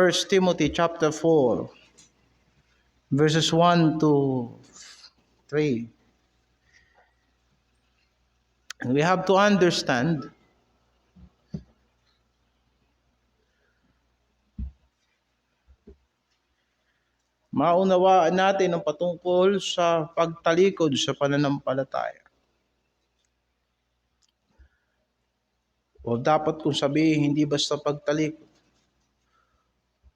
1 Timothy chapter 4, verses 1 to 3. And we have to understand maunawaan natin ang patungkol sa pagtalikod sa pananampalataya. O dapat kong sabihin, hindi basta pagtalikod.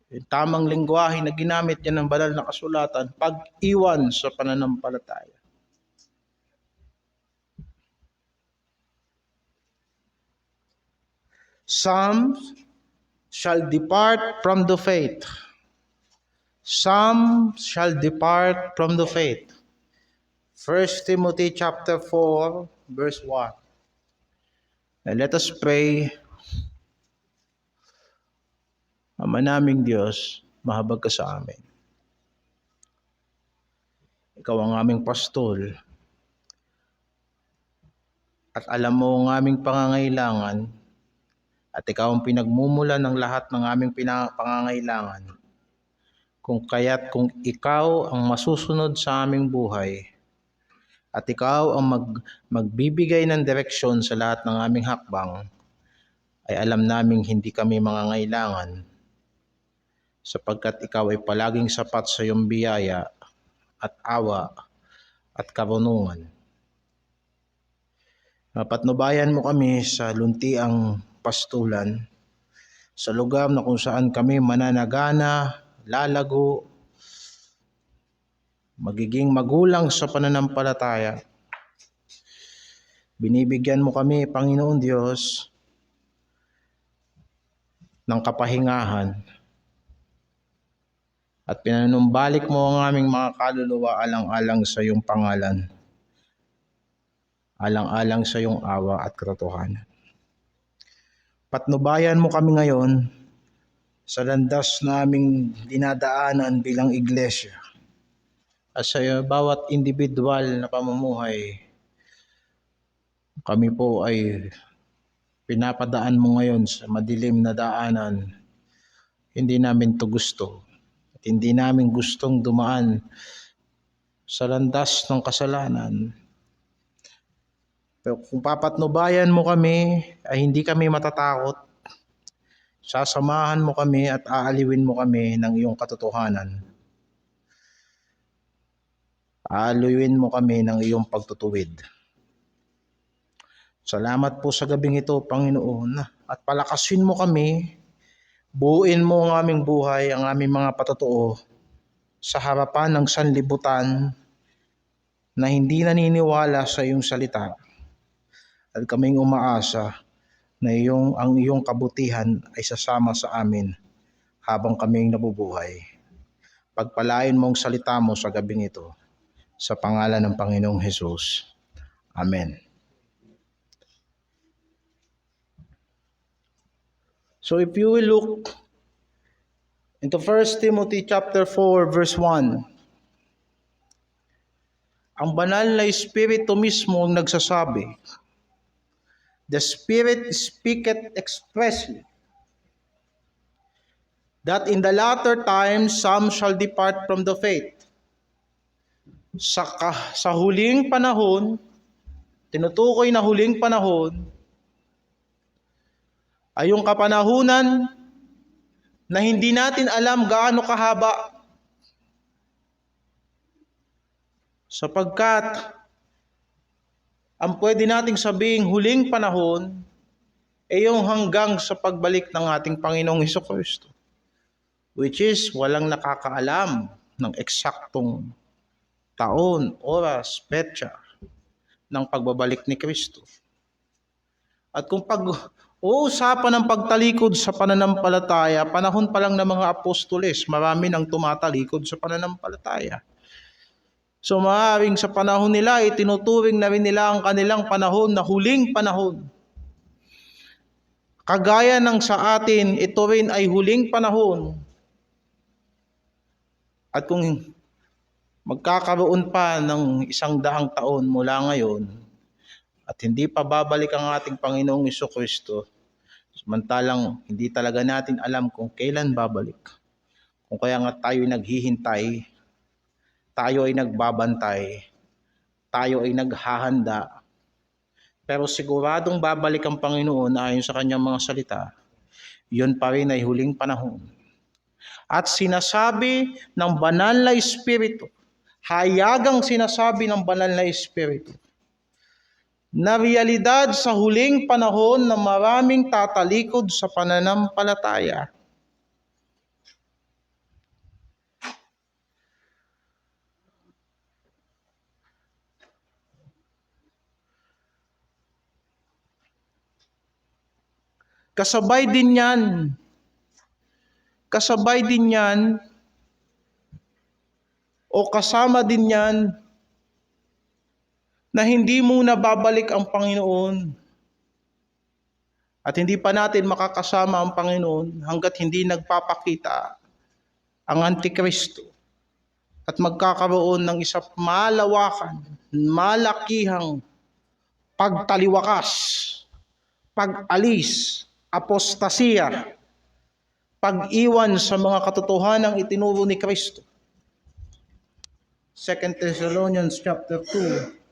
Yung tamang lengguwahe na ginamit niya ng banal na kasulatan, pag-iwan sa pananampalataya. Some shall depart from the faith. Some shall depart from the faith. 1 Timothy chapter 4, verse 1. And let us pray. Ama naming Diyos, mahabag ka sa amin. Ikaw ang aming pastol. At alam mo ang aming pangangailangan. At ikaw ang pinagmumulan ng lahat ng aming pangangailangan. Kung kaya't kung ikaw ang masusunod sa aming buhay, at ikaw ang magbibigay ng direksyon sa lahat ng aming hakbang, ay alam naming hindi kami mangangailangan, sapagkat ikaw ay palaging sapat sa iyong biyaya at awa at karunungan. Patnubayan mo kami sa luntiang pastulan, sa lugar na kung saan kami mananagana, lalago, magiging magulang sa pananampalataya. Binibigyan mo kami, Panginoon Diyos, ng kapahingahan at pinanumbalik mo ang aming mga kaluluwa alang-alang sa iyong pangalan, alang-alang sa iyong awa at katotohanan. Patnubayan mo kami ngayon sa landas naming dinadaanan bilang iglesia at sa bawat individual na pamumuhay. Kami po ay pinapadaan mo ngayon sa madilim na daanan. Hindi namin to gusto. At hindi namin gustong dumaan sa landas ng kasalanan. Pero kung papatnubayan mo kami, ay hindi kami matatakot. Sasamahan mo kami at aaliwin mo kami ng iyong katotohanan. Aaliwin mo kami ng iyong pagtutuwid. Salamat po sa gabing ito, Panginoon, at palakasin mo kami, buuin mo ang aming buhay, ang aming mga patotoo sa harapan ng sanlibutan na hindi naniniwala sa iyong salita. At kaming umaasa na ang iyong kabutihan ay sasama sa amin habang kaming nabubuhay. Pagpalain mo ang salita mo sa gabing ito, sa pangalan ng Panginoong Hesus. Amen. So if you will look into 1 Timothy chapter 4 verse 1, ang banal na Espiritu mismo ang nagsasabi. The Spirit speaketh expressly that in the latter times some shall depart from the faith. Sa huling panahon, tinutukoy na huling panahon, ay yung kapanahunan na hindi natin alam gaano kahaba. Sapagkat ang pwede nating sabing huling panahon ay yung hanggang sa pagbalik ng ating Panginoong Hesukristo, which is walang nakakaalam ng eksaktong taon, oras, petsa ng pagbabalik ni Kristo. At kung uusapan ng pagtalikod sa pananampalataya, panahon pa lang ng mga apostoles, marami nang tumatalikod sa pananampalataya. So maaaring sa panahon nila, itinuturing na rin nila ang kanilang panahon na huling panahon. Kagaya ng sa atin, ito rin ay huling panahon. At kung magkakaroon pa ng 100 taon mula ngayon, at hindi pa babalik ang ating Panginoong Hesukristo, Samantalang hindi talaga natin alam kung kailan babalik. Kung kaya nga tayo naghihintay, tayo ay nagbabantay, tayo ay naghahanda. Pero siguradong babalik ang Panginoon ayon sa kanyang mga salita. Yun pa rin ay huling panahon. At sinasabi ng banal na Espiritu, hayagang sinasabi ng banal na Espiritu, na realidad sa huling panahon na maraming tatalikod sa pananampalataya. Kasabay din yan, o kasama din yan, na hindi muna babalik ang Panginoon at hindi pa natin makakasama ang Panginoon hanggat hindi nagpapakita ang Antikristo at magkakaroon ng isang malawakan, malakihang pagtaliwakas, pag-alis, apostasiya, pag-iwan sa mga katotohanang itinuro ni Kristo. 2 Thessalonians chapter 2.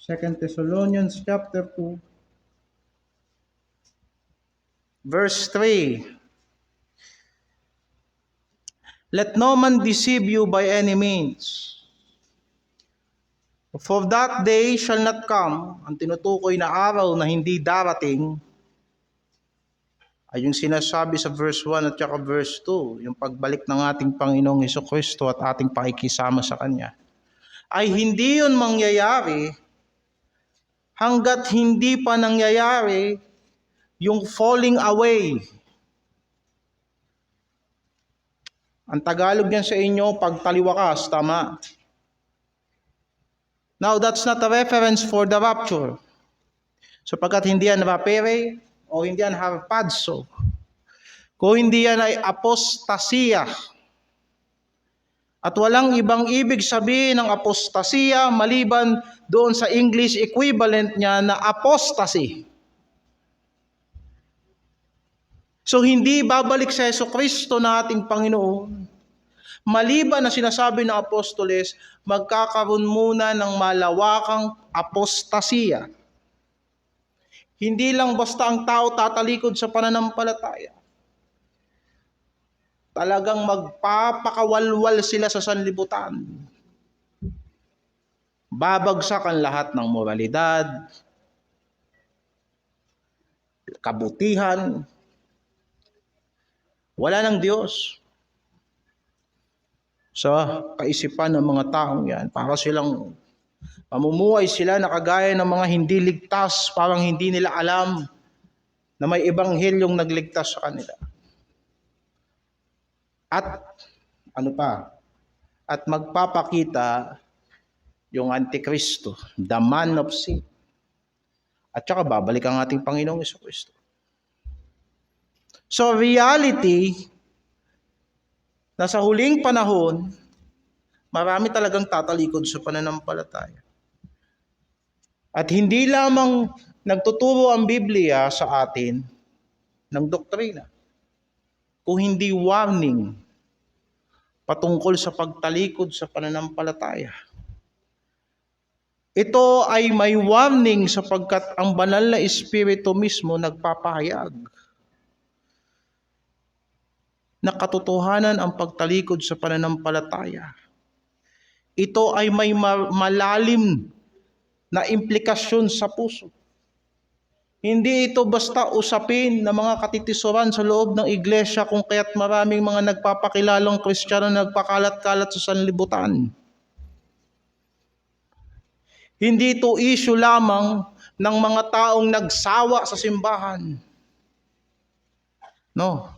2 Thessalonians chapter 2, verse 3. Let no man deceive you by any means. For that day shall not come, ang tinutukoy na araw na hindi darating, ay yung sinasabi sa verse 1 at saka verse 2, yung pagbalik ng ating Panginoong Hesukristo at ating pakikisama sa Kanya, ay hindi yun mangyayari hanggat hindi pa nangyayari yung falling away. Ang Tagalog niyan sa inyo, pagtaliwakas, tama? Now, that's not a reference for the rapture. Sapagkat hindi yan rapere o hindi yan harpazo. Kung hindi yan ay apostasiya. At walang ibang ibig sabihin ng apostasiya maliban doon sa English equivalent niya na apostasy. So hindi babalik sa Hesukristo na ating Panginoon. Maliban na sinasabi ng apostoles, magkakaroon muna ng malawakang apostasiya. Hindi lang basta ang tao tatalikod sa pananampalataya. Talagang magpapakawalwal sila sa sanlibutan. Babagsak ang lahat ng moralidad, kabutihan. Wala ng Diyos sa kaisipan ng mga taong yan. Para silang pamumuhay sila na kagaya ng mga hindi ligtas, parang hindi nila alam na may ebanghelyong nagligtas sa kanila. At ano pa? At magpapakita yung Antikristo, the man of sin. At saka babalik ang ating Panginoong Hesukristo. So reality, na sa huling panahon, marami talagang tatalikod sa pananampalataya. At hindi lamang nagtuturo ang Biblia sa atin ng doktrina, kung hindi warning patungkol sa pagtalikod sa pananampalataya. Ito ay may warning sapagkat ang banal na Espiritu mismo nagpapahayag na katotohanan ang pagtalikod sa pananampalataya. Ito ay may malalim na implikasyon sa puso. Hindi ito basta usapin na mga katitisuran sa loob ng iglesia kung kaya't maraming mga nagpapakilalang Kristiyano nagpakalat-kalat sa sanlibutan. Hindi ito issue lamang ng mga taong nagsawa sa simbahan. No.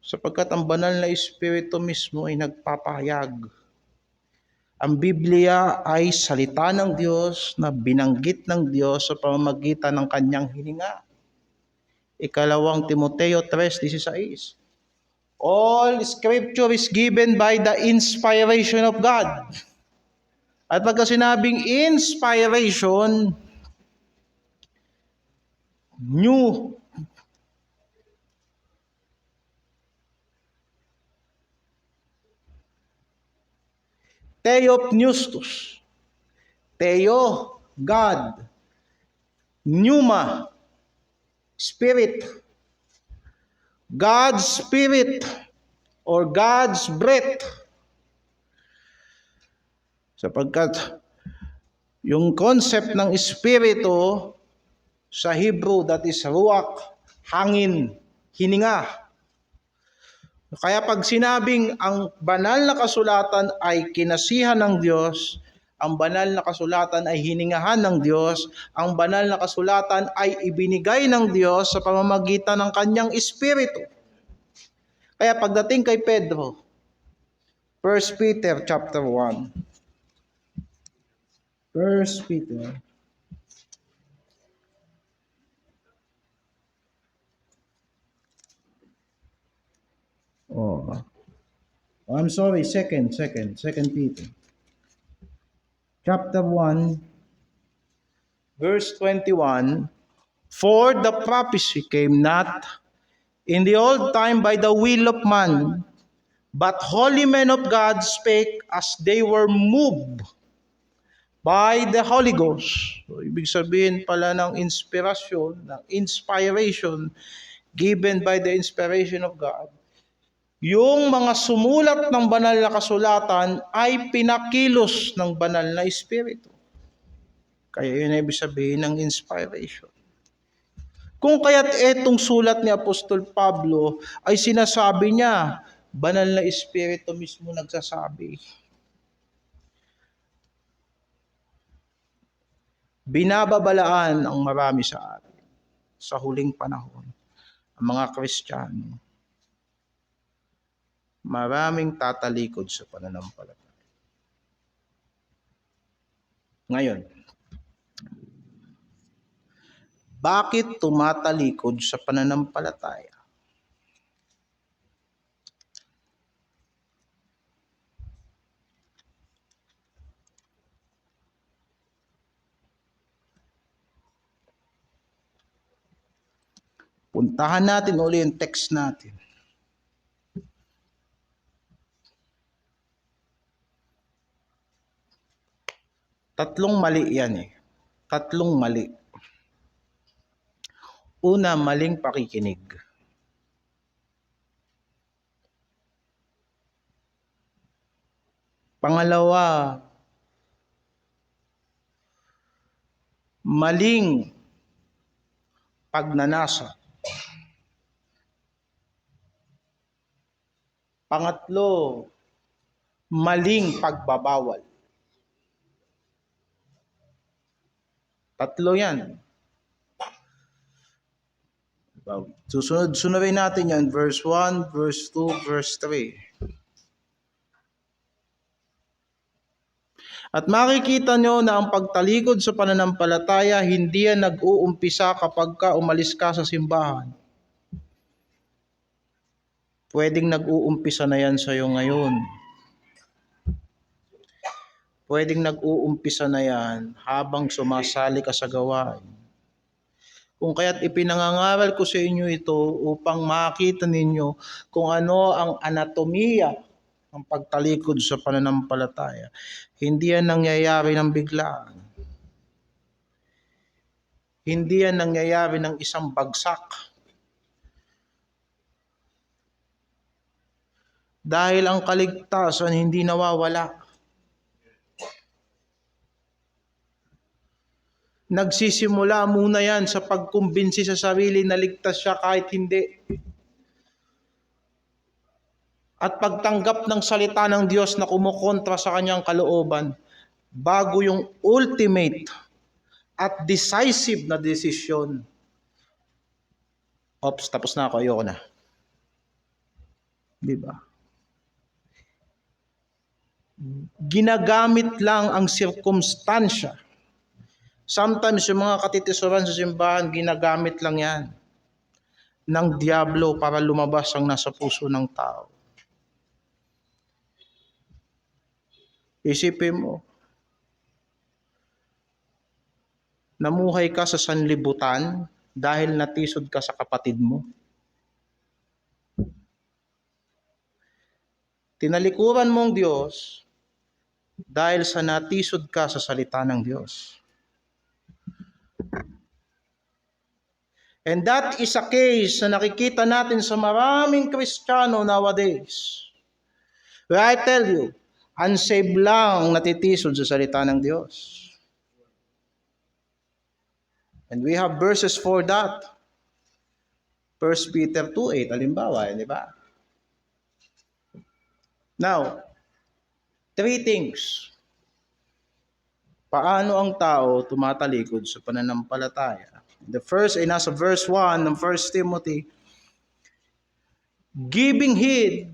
Sapagkat ang banal na Espiritu mismo ay nagpapahayag. Ang Biblia ay salita ng Diyos na binanggit ng Diyos sa pamamagitan ng kanyang hininga. 2 Timoteo 3:16. All Scripture is given by the inspiration of God. At pagka sinabing inspiration, new Theopneustos. Theo, God. Pneuma, Spirit. God's Spirit or God's breath. Sapagkat yung concept ng Espiritu sa Hebrew, that is ruach, hangin, hininga. Kaya pag sinabing ang banal na kasulatan ay kinasihan ng Diyos, ang banal na kasulatan ay hiningahan ng Diyos, ang banal na kasulatan ay ibinigay ng Diyos sa pamamagitan ng kanyang Espiritu. Kaya pagdating kay Pedro, 1 Peter chapter 1. 1 Peter. Oh, I'm sorry, second Peter. Chapter 1, verse 21. For the prophecy came not in the old time by the will of man, but holy men of God spake as they were moved by the Holy Ghost. So, ibig sabihin pala ng inspiration given by the inspiration of God. Yung mga sumulat ng banal na kasulatan ay pinakilos ng banal na Espiritu. Kaya yun ay ibig sabihin ng inspiration. Kung kaya't etong sulat ni Apostol Pablo ay sinasabi niya, banal na Espiritu mismo nagsasabi. Binababalaan ang marami sa atin sa huling panahon. Ang mga Kristiyano, maraming tatalikod sa pananampalataya. Ngayon, bakit tumatalikod sa pananampalataya? Puntahan natin uli yung text natin. Tatlong mali yan eh. Tatlong mali. Una, maling pakikinig. Pangalawa, maling pagnanasa. Pangatlo, maling pagbabawal. Tatlo yan. Sunod-sunodin natin yan. Verse 1, verse 2, verse 3. At makikita nyo na ang pagtalikod sa pananampalataya, hindi yan nag-uumpisa kapag ka umalis ka sa simbahan. Pwedeng nag-uumpisa na yan sa'yo ngayon. Pwedeng nag-uumpisa na yan habang sumasali ka sa gawain. Kung kaya't ipinangangaral ko sa inyo ito upang makita ninyo kung ano ang anatomiya ng pagtalikod sa pananampalataya. Hindi yan nangyayari ng biglaan. Hindi yan nangyayari ng isang bagsak. Dahil ang kaligtasan hindi nawawala. Nagsisimula muna yan sa pagkumbinsi sa sarili na ligtas siya kahit hindi. At pagtanggap ng salita ng Diyos na kumukontra sa kanyang kalooban bago yung ultimate at decisive na desisyon. Ops, tapos na ako, ayoko na. Diba? Ginagamit lang ang sirkumstansya. Sometimes yung mga katitisuran sa simbahan, ginagamit lang yan ng diablo para lumabas ang nasa puso ng tao. Isipin mo, namuhay ka sa sanlibutan, dahil natisod ka sa kapatid mo. Tinalikuran mong Diyos dahil sa natisod ka sa salita ng Diyos. And that is a case na nakikita natin sa maraming Kristiyano nowadays. Where I tell you, unsaved lang natitisod sa salita ng Diyos. And we have verses for that. 1 Peter 2:8, halimbawa, di ba? Now, 3 things. Paano ang tao tumatalikod sa pananampalataya? The first ay nasa verse 1 ng 1 Timothy, giving heed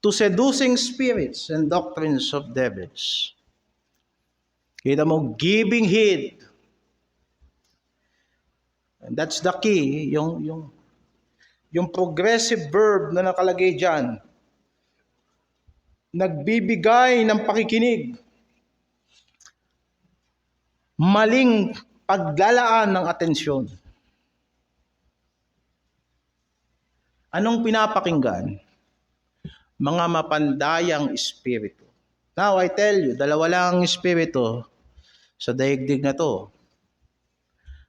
to seducing spirits and doctrines of devils. Kita mo, giving heed. And that's the key, yung progressive verb na nakalagay dyan. Nagbibigay ng pakikinig. Maling paglalaan ng atensyon. Anong pinapakinggan? Mga mapandayang espiritu. Now, I tell you, dalawa lang ang espiritu sa daigdig na to.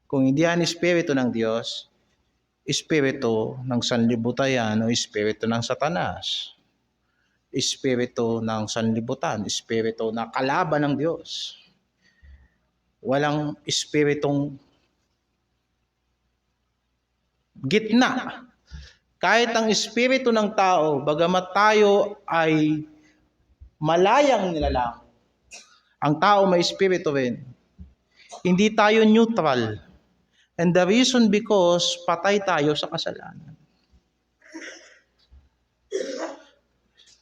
Kung hindi yan espiritu ng Diyos, espiritu ng sanlibutan o espiritu ng Satanas. Espiritu ng sanlibutan, espiritu na kalaban ng Diyos. Walang espiritong gitna. Kahit ang espiritu ng tao, bagamat tayo ay malayang nilalang, ang tao may espiritu rin. Hindi tayo neutral. And the reason because patay tayo sa kasalanan.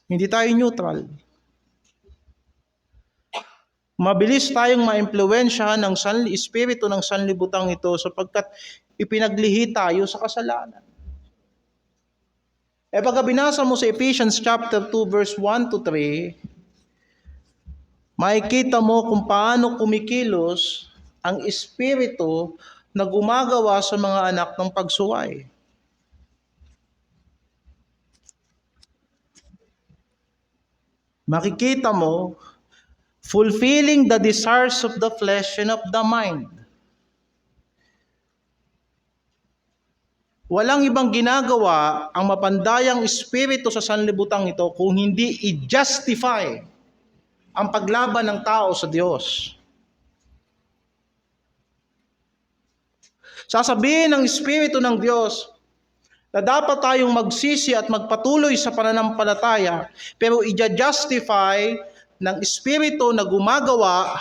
Hindi tayo neutral. Mabilis tayong maimpluwensyahan ng espiritu ng sanlibutang ito sapagkat ipinaglihi tayo sa kasalanan. Pagka binasa mo sa Ephesians chapter 2 verse 1 to 3, makikita mo kung paano kumikilos ang espiritu na gumagawa sa mga anak ng pagsuway. Makikita mo, fulfilling the desires of the flesh and of the mind. Walang ibang ginagawa ang mapandayang espiritu sa sanlibutang ito kung hindi i-justify ang paglaban ng tao sa Diyos. Sasabihin ng espiritu ng Diyos na dapat tayong magsisi at magpatuloy sa pananampalataya, pero i-justify ng espiritu na gumagawa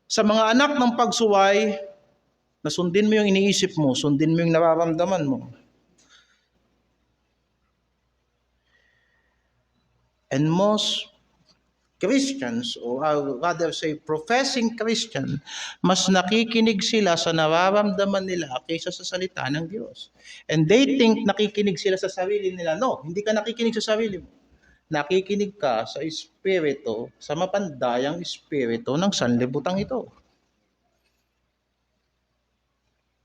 sa mga anak ng pagsuway na sundin mo yung iniisip mo, sundin mo yung nararamdaman mo. And most Christians, or rather say professing Christian, mas nakikinig sila sa nararamdaman nila kaysa sa salita ng Diyos. And they think nakikinig sila sa sarili nila. No, hindi ka nakikinig sa sarili mo. Nakikinig ka sa espiritu, sa mapandayang espiritu ng sanlibutang ito.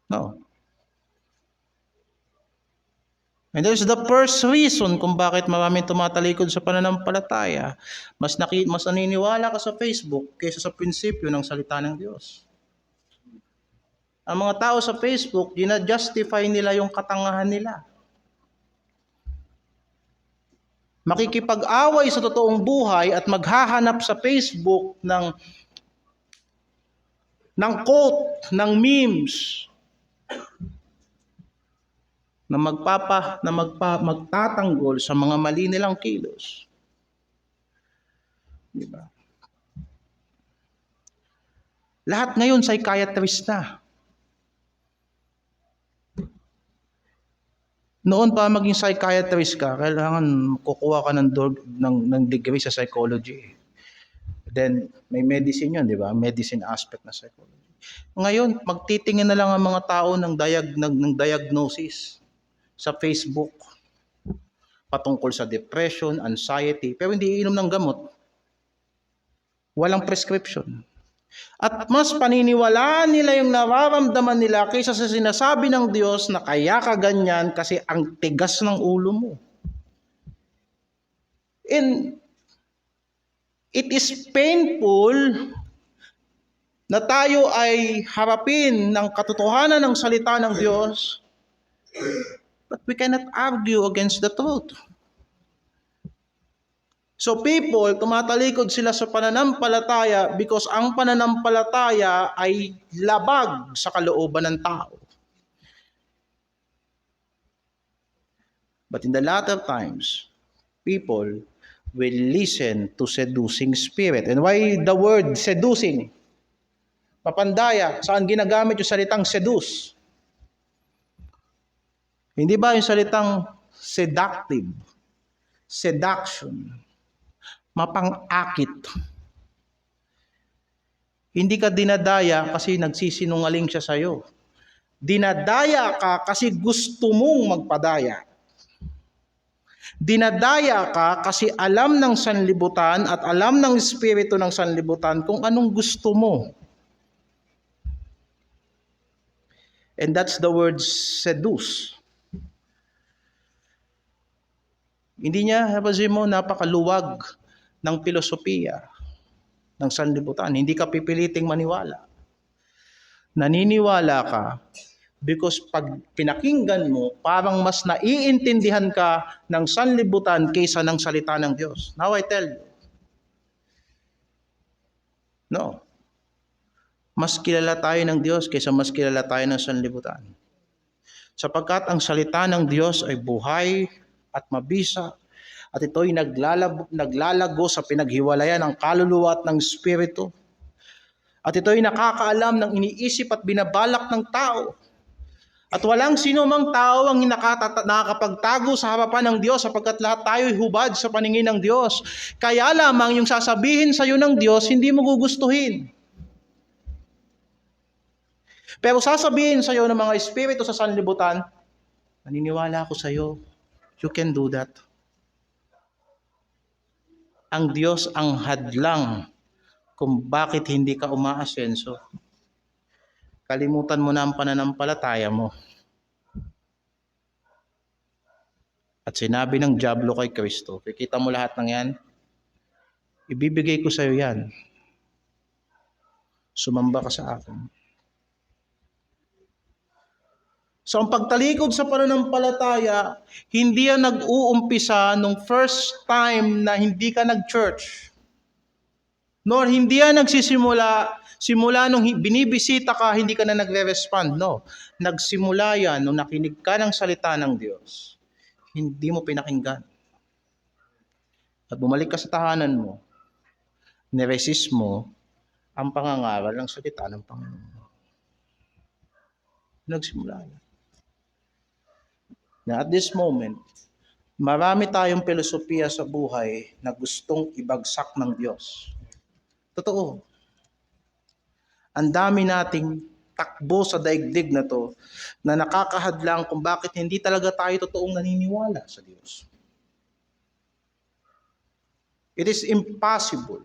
No. And there's the first reason kung bakit maraming tumatalikod sa pananampalataya. Mas naniniwala ka sa Facebook kaysa sa prinsipyo ng salita ng Diyos. Ang mga tao sa Facebook, gina-justify nila yung katangahan nila. Makikipag-away sa totoong buhay at maghahanap sa Facebook ng quote, ng memes na magtatanggol sa mga mali nilang kilos. Diba? Lahat ngayon psychiatrist na. Noon pa maging psychiatrist ka, kailangan kukuha ka ng degree sa psychology. Then may medicine 'yon, 'di ba? Medicine aspect na psychology. Ngayon, magtitingin na lang ang mga tao ng diagnosis sa Facebook patungkol sa depression, anxiety, pero hindi iinom ng gamot. Walang prescription. At mas paniniwalaan nila yung nararamdaman nila kaysa sa sinasabi ng Diyos na kaya ka ganyan kasi ang tigas ng ulo mo. And it is painful na tayo ay harapin ng katotohanan ng salita ng Diyos, but we cannot argue against the truth. So people, tumatalikod sila sa pananampalataya because ang pananampalataya ay labag sa kalooban ng tao. But in the latter times, people will listen to seducing spirit. And why the word seducing? Papandaya, saan ginagamit yung salitang seduce? Hindi ba yung salitang seductive? Seduction. Mapang-akit. Hindi ka dinadaya kasi nagsisinungaling siya sa'yo. Dinadaya ka kasi gusto mong magpadaya. Dinadaya ka kasi alam ng sanlibutan at alam ng espiritu ng sanlibutan kung anong gusto mo. And that's the word seduce. Hindi niya, hapasin mo, napakaluwag ng filosofiya ng sanlibutan. Hindi ka pipiliting maniwala. Naniniwala ka because pag pinakinggan mo, parang mas naiintindihan ka ng sanlibutan kaysa ng salita ng Diyos. Now I tell you, no. Mas kilala tayo ng Diyos kaysa mas kilala tayo ng sanlibutan. Sapagkat ang salita ng Diyos ay buhay at mabisa, at ito'y naglalago sa pinaghiwalayan ng kaluluwa at ng espiritu. At ito'y nakakaalam ng iniisip at binabalak ng tao. At walang sino mang tao ang nakakapagtago sa harapan ng Diyos sapagkat lahat tayo'y hubad sa paningin ng Diyos. Kaya lamang yung sasabihin sa iyo ng Diyos, hindi mo gugustuhin. Pero sasabihin sa iyo ng mga espiritu sa sanlibutan, naniniwala ako sa iyo, you can do that. Ang Diyos ang hadlang kung bakit hindi ka umaasenso. Kalimutan mo na ang pananampalataya mo. At sinabi ng dyablo kay Kristo, kikita mo lahat ng yan, ibibigay ko sa iyo yan. Sumamba ka sa akin. So ang pagtalikod sa pananampalataya, hindi yan nag-uumpisa nung first time na hindi ka nag-church. Nor hindi yan simula nung binibisita ka, hindi ka na nagre-respond. No. Nagsimula yan nung nakinig ka ng salita ng Diyos. Hindi mo pinakinggan. At bumalik ka sa tahanan mo, niresist mo ang pangangaral ng salita ng Panginoon. Nagsimula yan. Na at this moment, marami tayong filosofiya sa buhay na gustong ibagsak ng Diyos. Totoo. Ang dami nating takbo sa daigdig na to na nakakahadlang kung bakit hindi talaga tayo totoong naniniwala sa Diyos. It is impossible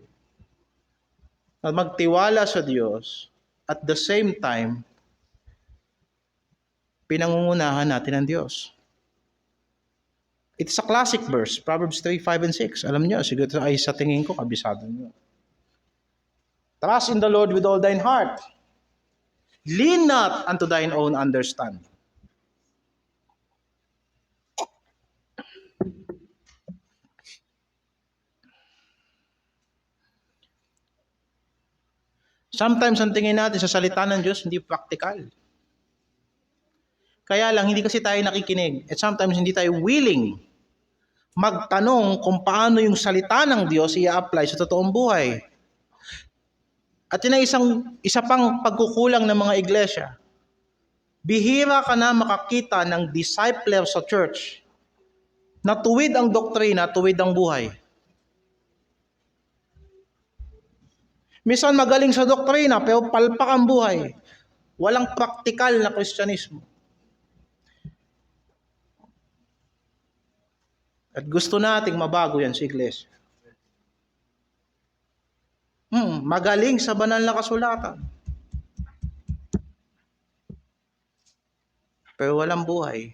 na magtiwala sa Diyos at the same time pinangungunahan natin ang Diyos. It's a classic verse, Proverbs 3, 5, and 6. Alam niyo, siguro ay sa tingin ko, kabisado niyo. Trust in the Lord with all thine heart. Lean not unto thine own understanding. Sometimes ang tingin natin sa salita ng Diyos hindi practical. Kaya lang hindi kasi tayo nakikinig at sometimes hindi tayo willing magtanong kung paano yung salita ng Diyos i-apply sa totoong buhay. At yun ay isa pang pagkukulang ng mga iglesia. Bihira ka na makakita ng discipler sa church na tuwid ang doktrina, tuwid ang buhay. Minsan magaling sa doktrina pero palpak ang buhay. Walang praktikal na Kristyanismo. At gusto nating mabago yan sa iglesia. Magaling sa banal na kasulatan. Pero walang buhay.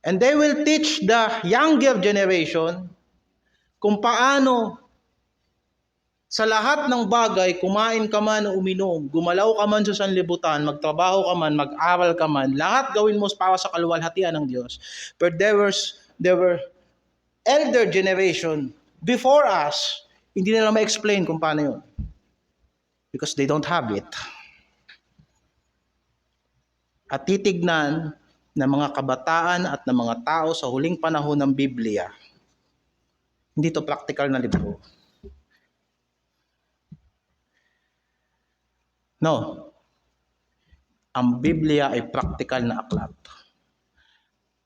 And they will teach the younger generation kung paano sa lahat ng bagay, kumain ka man o uminom, gumalaw ka man sa sanlibutan, magtrabaho ka man, mag-aral ka man, lahat gawin mo para sa kaluwalhatian ng Diyos. But there were elder generation before us, hindi nila ma-explain kung paano yun. Because they don't have it. At titignan ng mga kabataan at ng mga tao sa huling panahon ng Biblia, hindi to practical na libro. No. Ang Biblia ay practical na aklat.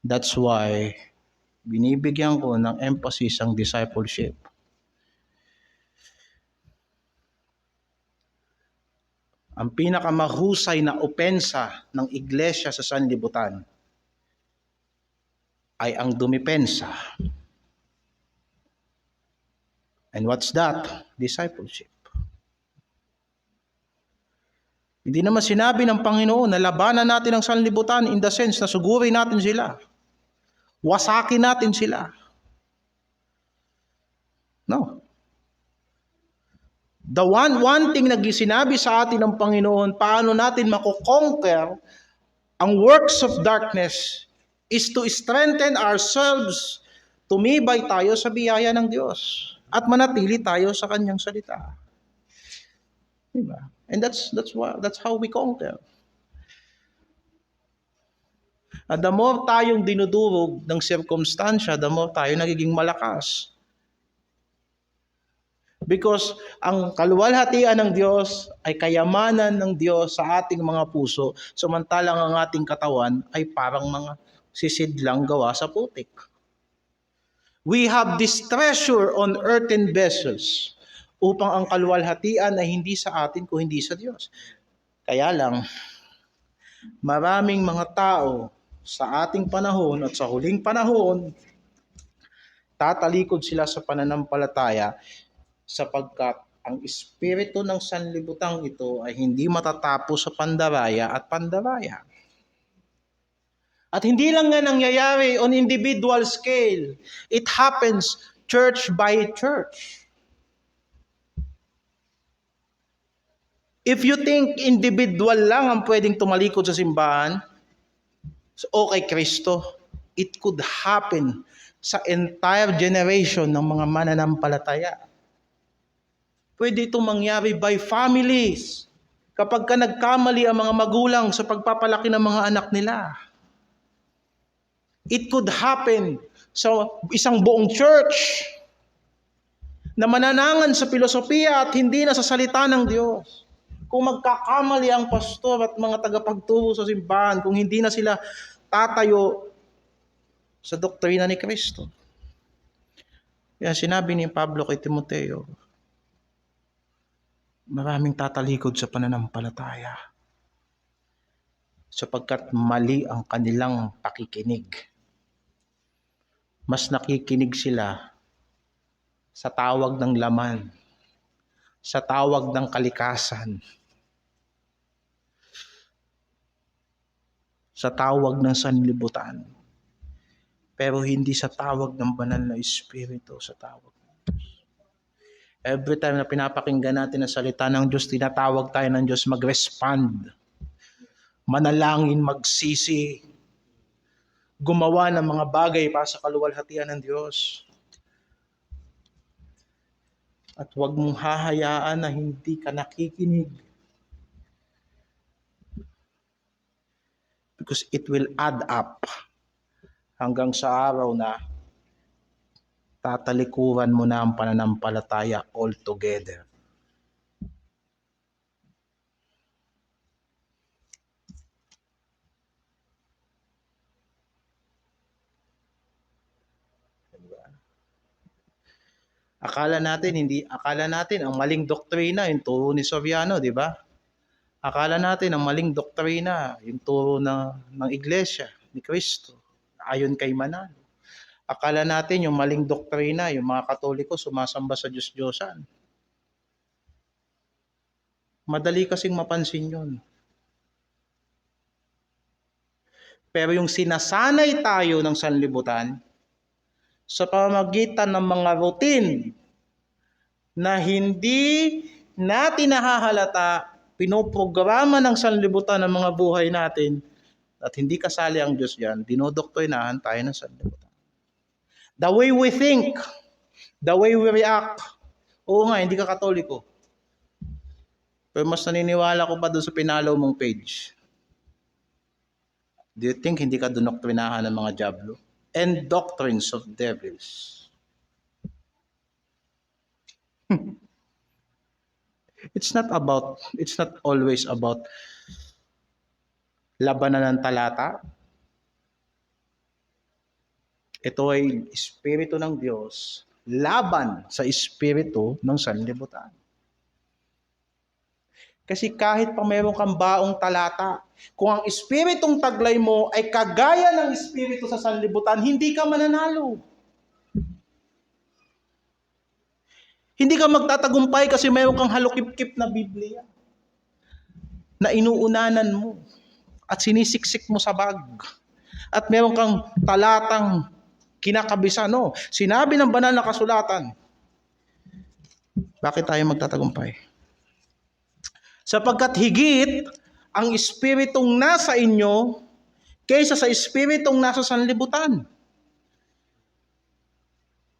That's why binibigyan ko ng emphasis ang discipleship. Ang pinakamahusay na opensa ng iglesia sa sanlibutan ay ang dumipensa. And what's that? Discipleship. Hindi naman sinabi ng Panginoon na labanan natin ang sanlibutan in the sense na sugurin natin sila. Wasakin natin sila. No. The one thing na sinabi sa atin ng Panginoon, paano natin mako-conquer ang works of darkness is to strengthen ourselves, tumibay tayo sa biyaya ng Diyos at manatili tayo sa kanyang salita. Diba? And that's how we conquer. At the more tayong dinudurog ng circumstansya, the more tayo nagiging malakas. Because ang kaluwalhatian ng Diyos ay kayamanan ng Diyos sa ating mga puso, samantalang ang ating katawan ay parang mga sisidlang gawa sa putik. We have this treasure on earthen vessels upang ang kaluwalhatian ay hindi sa atin kung hindi sa Diyos. Kaya lang, maraming mga tao sa ating panahon at sa huling panahon, tatalikod sila sa pananampalataya sapagkat ang espiritu ng sanlibutang ito ay hindi matatapos sa pandaraya at pandaraya. At hindi lang nga nangyayari on individual scale. It happens church by church. If you think individual lang ang pwedeng tumalikod sa simbahan, o kay Kristo, it could happen sa entire generation ng mga mananampalataya. Pwede itong mangyari by families. Kapag ka nagkamali ang mga magulang sa pagpapalaki ng mga anak nila. It could happen sa isang buong church na mananangan sa filosofiya at hindi na sa salita ng Diyos. Kung magkakamali ang pastor at mga tagapagturo sa simbahan, kung hindi na sila tatayo sa doktrina ni Kristo. Kaya sinabi ni Pablo kay Timoteo, maraming tatalikod sa pananampalataya sapagkat mali ang kanilang pakikinig. Mas nakikinig sila sa tawag ng laman, sa tawag ng kalikasan, sa tawag ng sanlibutan, pero hindi sa tawag ng banal na Espiritu, sa tawag ng Diyos. Every time na pinapakinggan natin ang salita ng Diyos, tinatawag tayo ng Diyos mag-respond, manalangin, magsisi, gumawa ng mga bagay para sa kaluwalhatian ng Diyos. At huwag mong hahayaan na hindi ka nakikinig. Because it will add up hanggang sa araw na tatalikuran mo na ang pananampalataya altogether. Akala natin ang maling doktrina yung turo ni Soriano, di ba? Akala natin ang maling doktrina yung turo ng iglesia ni Kristo ayon kay Manalo. Akala natin yung maling doktrina yung mga Katoliko sumasamba sa Diyos-Diyosan. Madali kasing mapansin yun. Pero yung sinasanay tayo ng sanlibutan, sa pamamagitan ng mga routine na hindi natin nahahalata, pinoprograma ng sanlibutan ng mga buhay natin, at hindi kasali ang Diyos diyan, dinodoktrinahan tayo ng sanlibutan. The way we think, the way we react, oo nga, hindi ka Katoliko. Pero mas naniniwala ko pa doon sa pinalaw mong page. Do you think hindi ka dinoktrinahan ng mga diablo? And doctrines of devils. It's not always about labanan ng talata. Ito ay Espiritu ng Diyos laban sa Espiritu ng sanlibutan. Kasi kahit pa mayroon kang baong talata, kung ang Espiritong taglay mo ay kagaya ng Espiritu sa sanlibutan, hindi ka mananalo. Hindi ka magtatagumpay kasi mayroon kang halukip-kip na Biblia na inuunanan mo at sinisiksik mo sa bag. At mayroon kang talatang kinakabisa. No, sinabi ng banal na kasulatan. Bakit tayo magtatagumpay? Sapagkat higit ang Espiritong nasa inyo kaysa sa Espiritong nasa sanlibutan.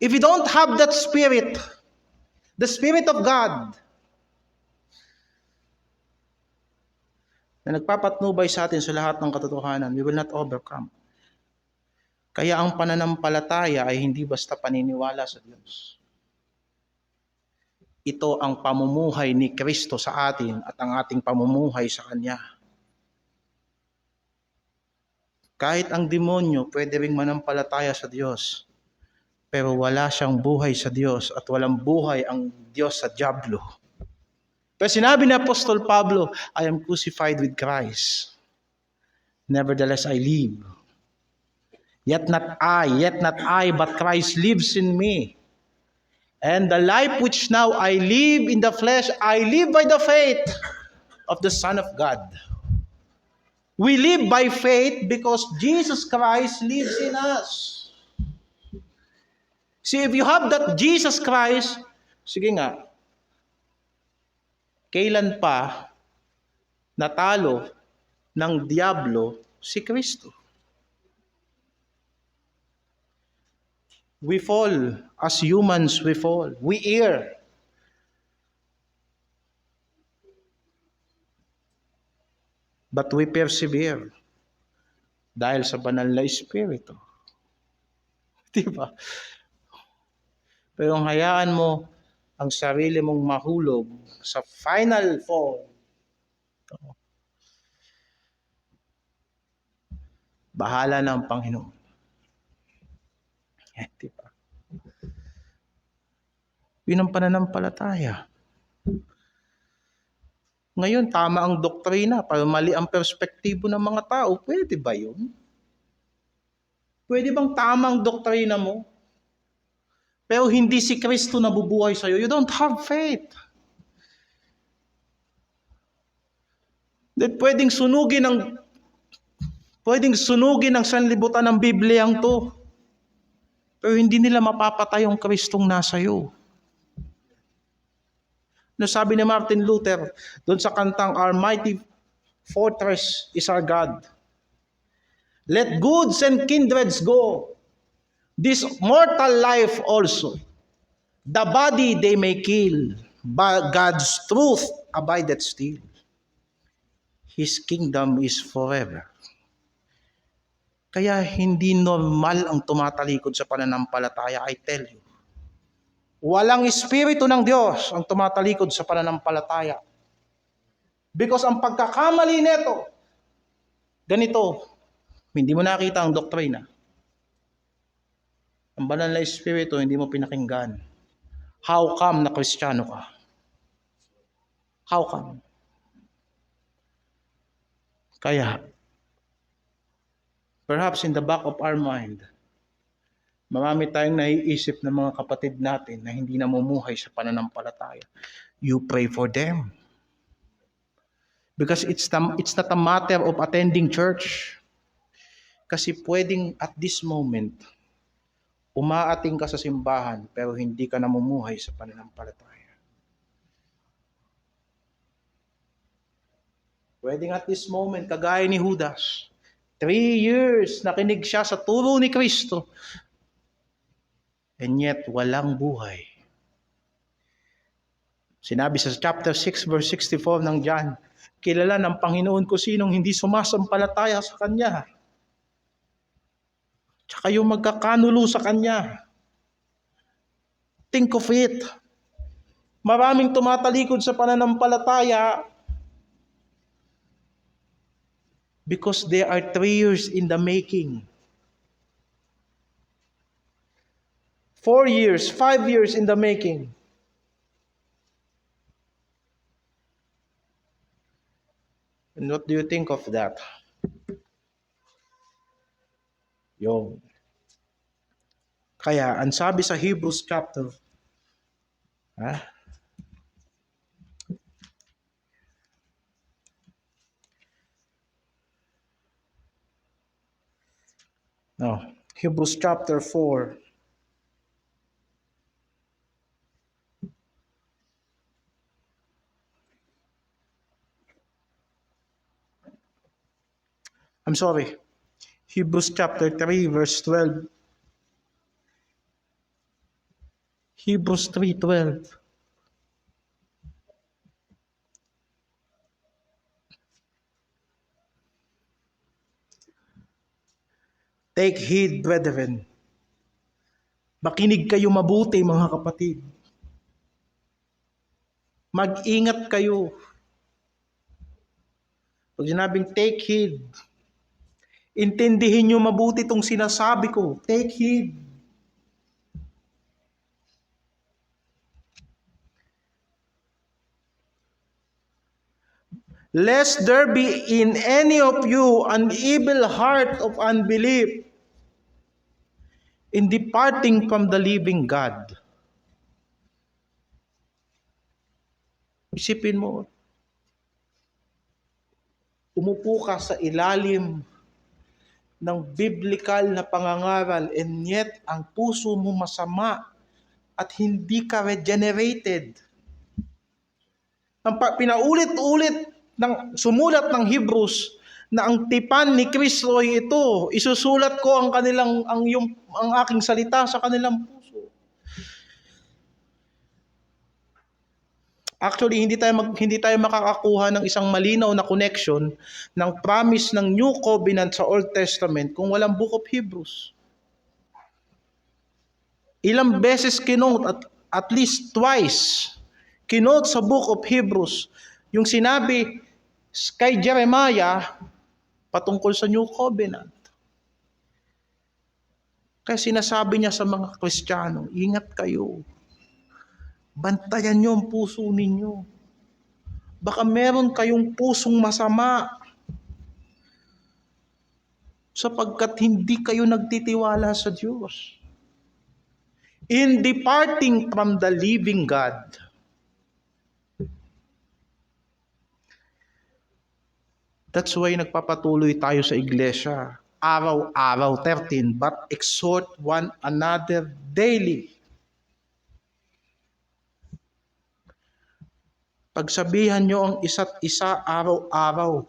If you don't have that Spirit, the Spirit of God, na nagpapatnubay sa atin sa lahat ng katotohanan, we will not overcome. Kaya ang pananampalataya ay hindi basta paniniwala sa Diyos. Ito ang pamumuhay ni Kristo sa atin at ang ating pamumuhay sa Kanya. Kahit ang demonyo pwede ring manampalataya sa Diyos, pero wala siyang buhay sa Diyos at walang buhay ang Diyos sa diablo. Pero sinabi ni Apostol Pablo, I am crucified with Christ. Nevertheless I live. Yet not I, but Christ lives in me. And the life which now I live in the flesh, I live by the faith of the Son of God. We live by faith because Jesus Christ lives in us. See, if you have that Jesus Christ, sige nga, kailan pa natalo ng diablo si Kristo? We fall. As humans, we fall. We err. But we persevere. Dahil sa banal na Espiritu. Diba? Pero hayaan mo ang sarili mong mahulog sa final fall. Bahala na ang Panginoon. Diba? Yun ang pananampalataya. Ngayon, tama ang doktrina, pero mali ang perspektibo ng mga tao. Pwede ba yun? Pwede bang tama ang doktrina mo? Pero hindi si Kristo nabubuhay sa'yo. You don't have faith. Then pwedeng sunugin ng sanlibutan ng Bibliang to. Pero hindi nila mapapatay ang Kristong nasa iyo. No, sabi ni Martin Luther, doon sa kantang Our Mighty Fortress is Our God. Let goods and kindreds go, this mortal life also. The body they may kill, but God's truth abideth still. His kingdom is forever. Kaya hindi normal ang tumatalikod sa pananampalataya, I tell you. Walang Espiritu ng Diyos ang tumatalikod sa pananampalataya. Because ang pagkakamali nito, ganito, hindi mo nakita ang doktrina. Ang banal na Espiritu hindi mo pinakinggan. How come na Kristiyano ka? How come? Kaya, perhaps in the back of our mind, marami tayong naiisip ng mga kapatid natin na hindi namumuhay sa pananampalataya. You pray for them. Because it's not a matter of attending church. Kasi pwedeng at this moment, umaating ka sa simbahan pero hindi ka namumuhay sa pananampalataya. Pwedeng at this moment, kagaya ni Judas, 3 years nakinig siya sa turo ni Kristo, and yet walang buhay. Sinabi sa chapter 6 verse 64 ng John, kilala ng Panginoon ko sinong hindi sumasampalataya sa Kanya. Tsaka yung magkakanulo sa Kanya. Think of it. Maraming tumatalikod sa pananampalataya because they are 3 years in the making. 4 years, 5 years in the making. And what do you think of that? Yung. Kaya, ang sabi sa Hebrews chapter, Hebrews chapter 4. I'm sorry. Hebrews chapter 3 verse 12. Hebrews 3:12. Take heed, brethren. Makinig kayo mabuti, mga kapatid. Mag-ingat kayo. Pag sinabing take heed, intindihin nyo mabuti itong sinasabi ko. Take heed. Lest there be in any of you an evil heart of unbelief in departing from the living God. Isipin mo, umupo ka sa ilalim ng biblical na pangangaral and yet ang puso mo masama at hindi ka regenerated. Pinaulit-ulit ng sumulat ng Hebrews na ang tipan ni Kristo ay ito, isusulat ko ang aking salita sa kanilang puso. Actually, hindi tayo makakakuha ng isang malinaw na connection ng promise ng New Covenant sa Old Testament kung walang Book of Hebrews. Ilang beses kinote, at least twice, kinote sa Book of Hebrews yung sinabi kay Jeremiah patungkol sa New Covenant. Kaya sinasabi niya sa mga Kristiyano, ingat kayo. Bantayan niyo ang puso ninyo. Baka meron kayong pusong masama sapagkat hindi kayo nagtitiwala sa Diyos. In departing from the living God. That's why nagpapatuloy tayo sa iglesia. Araw-araw 13, but exhort one another daily. Pagsabihan nyo ang isa't isa araw-araw.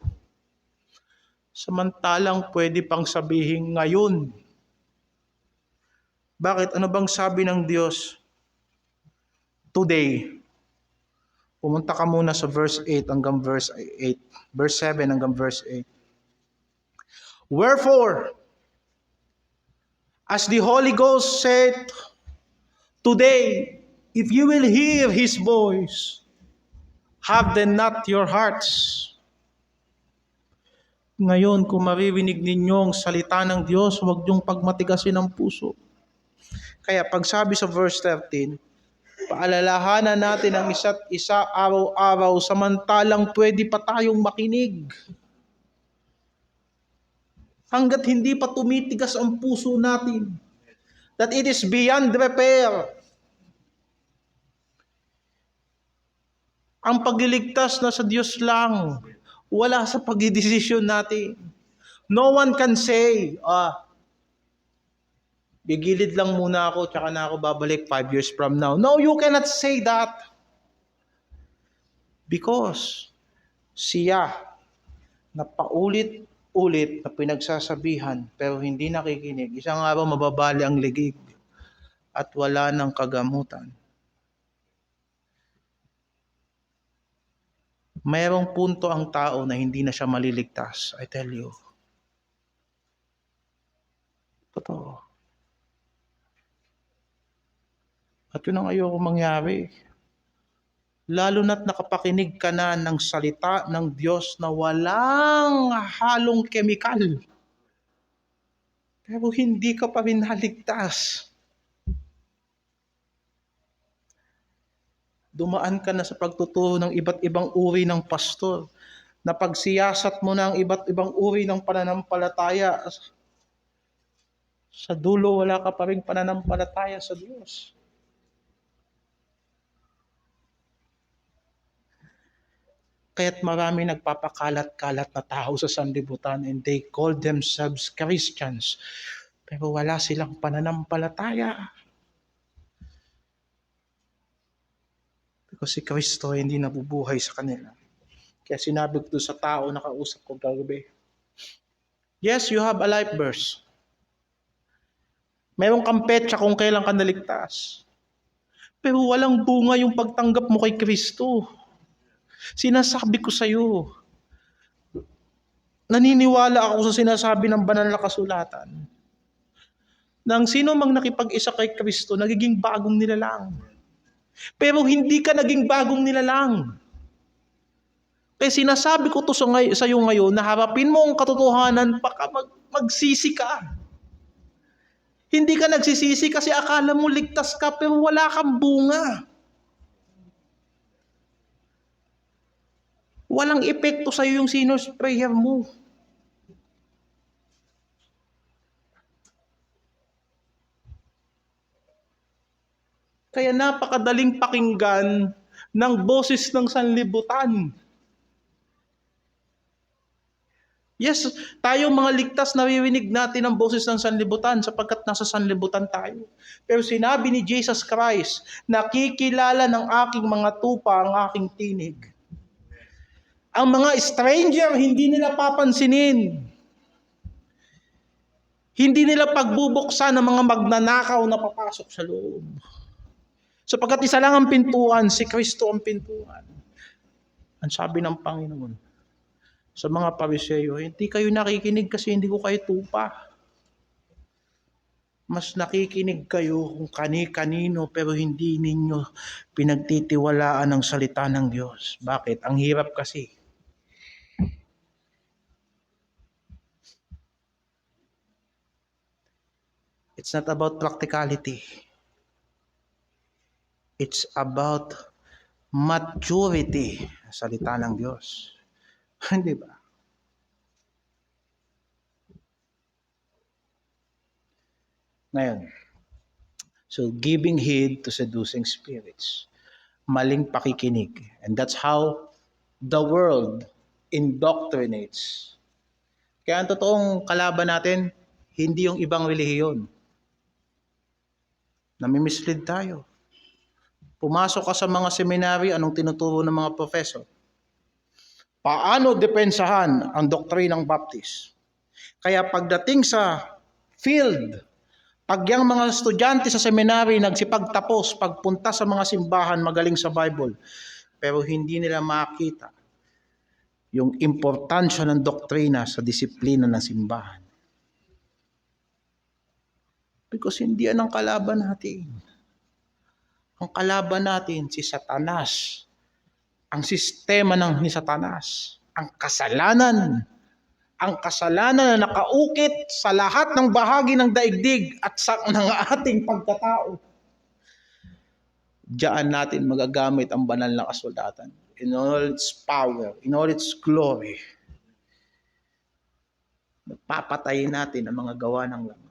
Samantalang pwede pang sabihin ngayon. Bakit? Ano bang sabi ng Diyos? Today. Pumunta ka muna sa verse 8 hanggang verse 8. Verse 7 hanggang verse 8. Wherefore, as the Holy Ghost said, today, if you will hear His voice, harden not your hearts. Ngayon, kung maririnig ninyo ang salita ng Diyos, huwag niyong pagmatigasin ang puso. Kaya pagsabi sa verse 13, paalalahanan natin ang isa't isa araw-araw samantalang pwede pa tayong makinig. Hanggat hindi pa tumitigas ang puso natin. That it is beyond repair. Ang pagliligtas na sa Diyos lang. Wala sa pagdidesisyon natin. No one can say, gigilid lang muna ako, tsaka na ako babalik 5 years from now. No, you cannot say that. Because siya na paulit-ulit na pinagsasabihan pero hindi nakikinig, isang araw mababali ang ligig at wala ng kagamutan. Mayroong punto ang tao na hindi na siya maliligtas. I tell you. Totoo. At yun ang ayoko mangyari. Lalo na't nakapakinig ka na ng salita ng Diyos na walang halong kemikal. Pero hindi ka pa rin naligtas. Dumaan ka na sa pagtuturo ng iba't ibang uri ng pastor. Na pagsiyasat mo ng iba't ibang uri ng pananampalataya, sa dulo wala ka pa rin pananampalataya sa Diyos. Kaya't marami nagpapakalat-kalat na tao sa sanlibutan and they call themselves Christians. Pero wala silang pananampalataya. Because si Kristo hindi nabubuhay sa kanila. Kaya sinabi ko sa tao na kausap ko kagabi, yes, you have a life verse. Mayroong kang petsa kung kailan ka naligtas. Pero walang bunga yung pagtanggap mo kay Kristo. Sinasabi ko sa iyo, naniniwala ako sa sinasabi ng banal na kasulatan. Nang sino mang nakipag-isa kay Kristo, nagiging bagong nilalang. Pero hindi ka naging bagong nilalang. Kaya sinasabi ko to sa iyo ngayon, na harapin mo ang katotohanan, baka magsisi ka. Hindi ka nagsisisi kasi akala mo ligtas ka, pero wala kang bunga. Walang epekto sa iyo yung sinner's prayer mo. Kaya napakadaling pakinggan ng boses ng sanlibutan. Yes, tayo mga ligtas, naririnig natin ang boses ng sanlibutan sapagkat nasa sanlibutan tayo. Pero sinabi ni Jesus Christ, nakikilala ng aking mga tupa ang aking tinig. Ang mga stranger, hindi nila papansinin. Hindi nila pagbubuksan ng mga magnanakaw na papasok sa loob. Sapagkat isa lang ang pintuan, si Kristo ang pintuan. Ang sabi ng Panginoon sa mga Pariseyo, hindi kayo nakikinig kasi hindi ko kayo tupa. Mas nakikinig kayo kung kani-kanino pero hindi ninyo pinagtitiwalaan ang salita ng Diyos. Bakit? Ang hirap kasi. It's not about practicality. It's about maturity. Salita ng Diyos. Hindi ba? Ngayon, so giving heed to seducing spirits. Maling pakikinig. And that's how the world indoctrinates. Kaya ang totoong kalaban natin, hindi yung ibang relihiyon. Nami-mislead tayo. Pumasok ka sa mga seminary, anong tinuturo ng mga professor? Paano depensahan ang doktrinang Baptist? Kaya pagdating sa field, pag yung mga estudyante sa seminary nagsipagtapos, pagpunta sa mga simbahan, magaling sa Bible, pero hindi nila makita yung importansya ng doktrina sa disiplina ng simbahan. Because hindi yan ang kalaban natin. Ang kalaban natin si Satanas. Ang sistema ni Satanas. Ang kasalanan na nakaukit sa lahat ng bahagi ng daigdig at sa ng ating pagkatao. Diyan natin magagamit ang banal na kasulatan in all its power, in all its glory. Papatayin natin ang mga gawa ng laman.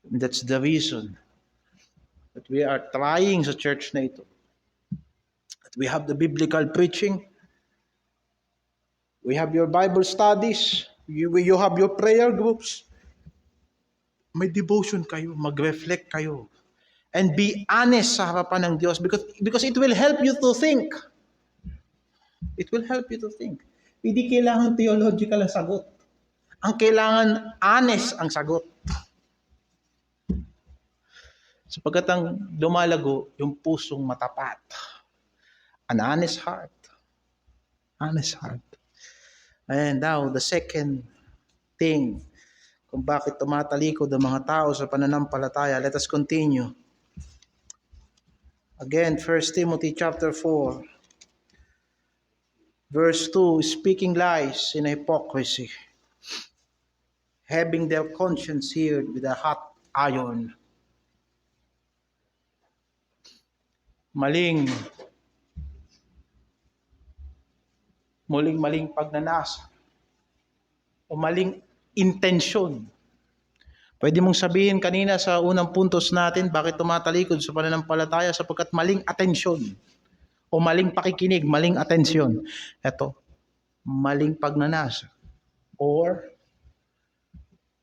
And that's the reason that we are trying sa church na ito We have the biblical preaching. We have your Bible studies. You have your prayer groups. May devotion kayo. Mag-reflect kayo. And be honest sa harapan ng Diyos because it will help you to think. It will help you to think. Hindi kailangan theological ang sagot. Ang kailangan honest ang sagot. Sapagkat ang lumalago yung pusong matapat. An honest heart. Honest heart. And now, the second thing kung bakit tumatalikod ang mga tao sa pananampalataya. Let us continue. Again, 1 Timothy chapter 4, verse 2, speaking lies in hypocrisy, having their conscience seared with a hot iron. Maling pagnanasa o maling intensyon. Pwede mong sabihin kanina sa unang puntos natin bakit tumatalikod sa pananampalataya sapagkat maling atensyon o maling pakikinig, maling atensyon. Ito, maling pagnanasa or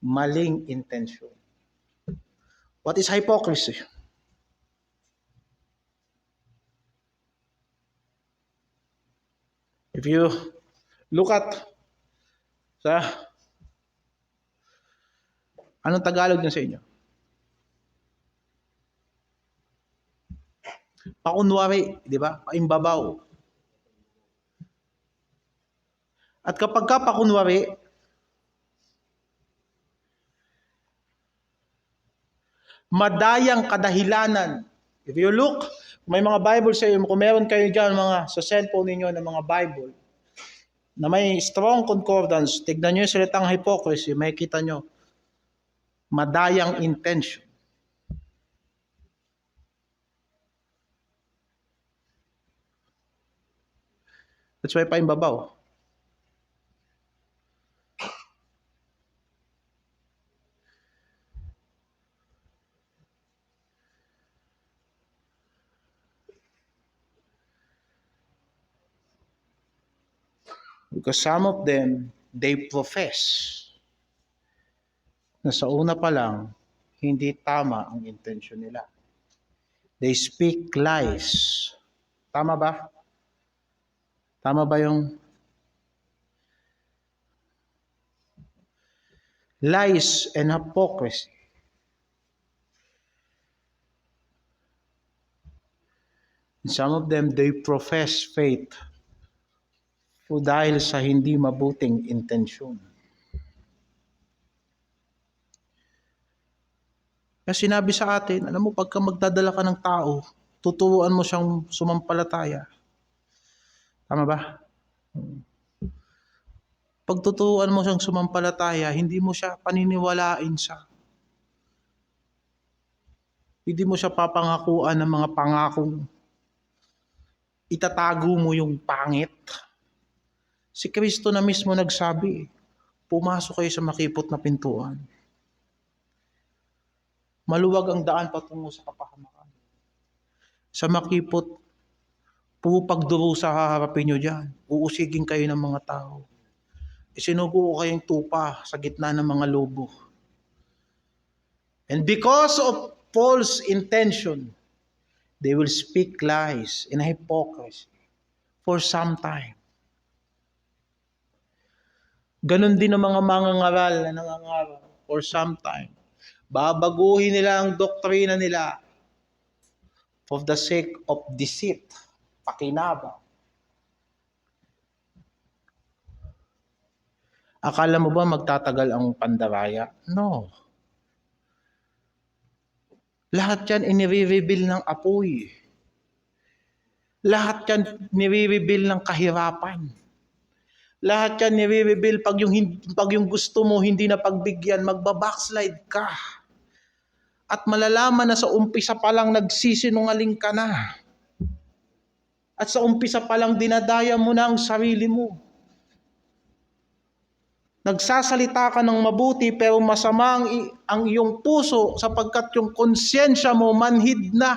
maling intensyon. What is hypocrisy? If you look at sa anong Tagalog niya sa inyo? Pakunwari, di ba? Paimbabaw. At kapag ka pakunwari, madayang kadahilanan. If you look, may mga Bible sa iyo, kung meron kayo dyan mga sa cellphone ninyo ng mga Bible na may strong concordance, tignan nyo yung salitang hypocrisy, makikita nyo, madayang intention. That's why paimbabaw. Because some of them, they profess na sa una pa lang, hindi tama ang intention nila. They speak lies. Tama ba? Tama ba yung lies and hypocrisy? And some of them, they profess faith dahil sa hindi mabuting intensyon. Kaya sinabi sa atin, alam mo, pagka magdadala ka ng tao, tuturuan mo siyang sumampalataya. Tama ba? Pag tuturuan mo siyang sumampalataya, hindi mo siya paniniwalain sa. Hindi mo siya papangakuan ng mga pangakong itatago mo yung pangit. Si Kristo na mismo nagsabi, pumasok kayo sa makipot na pintuan. Maluwag ang daan patungo sa kapahamakan. Sa makipot, puro pagdurusa haharapin nyo dyan. Uusigin kayo ng mga tao. Isinugo ko kayong tupa sa gitna ng mga lobo. And because of false intention, they will speak lies and hypocrisy for some time. Ganon din ang mga mangangaral na nangangaral for some time. Babaguhin nila ang doktrina nila for the sake of deceit, pakinabang. Akala mo ba magtatagal ang pandaraya? No. Lahat yan inire-reveal ng apoy. Lahat yan nire-reveal ng kahirapan. Lahat yan nire-reveal pag yung gusto mo hindi na pagbigyan, magbabackslide ka. At malalaman na sa umpisa pa lang nagsisinungaling ka na. At sa umpisa pa lang dinadaya mo na ang sarili mo. Nagsasalita ka ng mabuti pero masama ang iyong puso sapagkat yung konsyensya mo manhid na.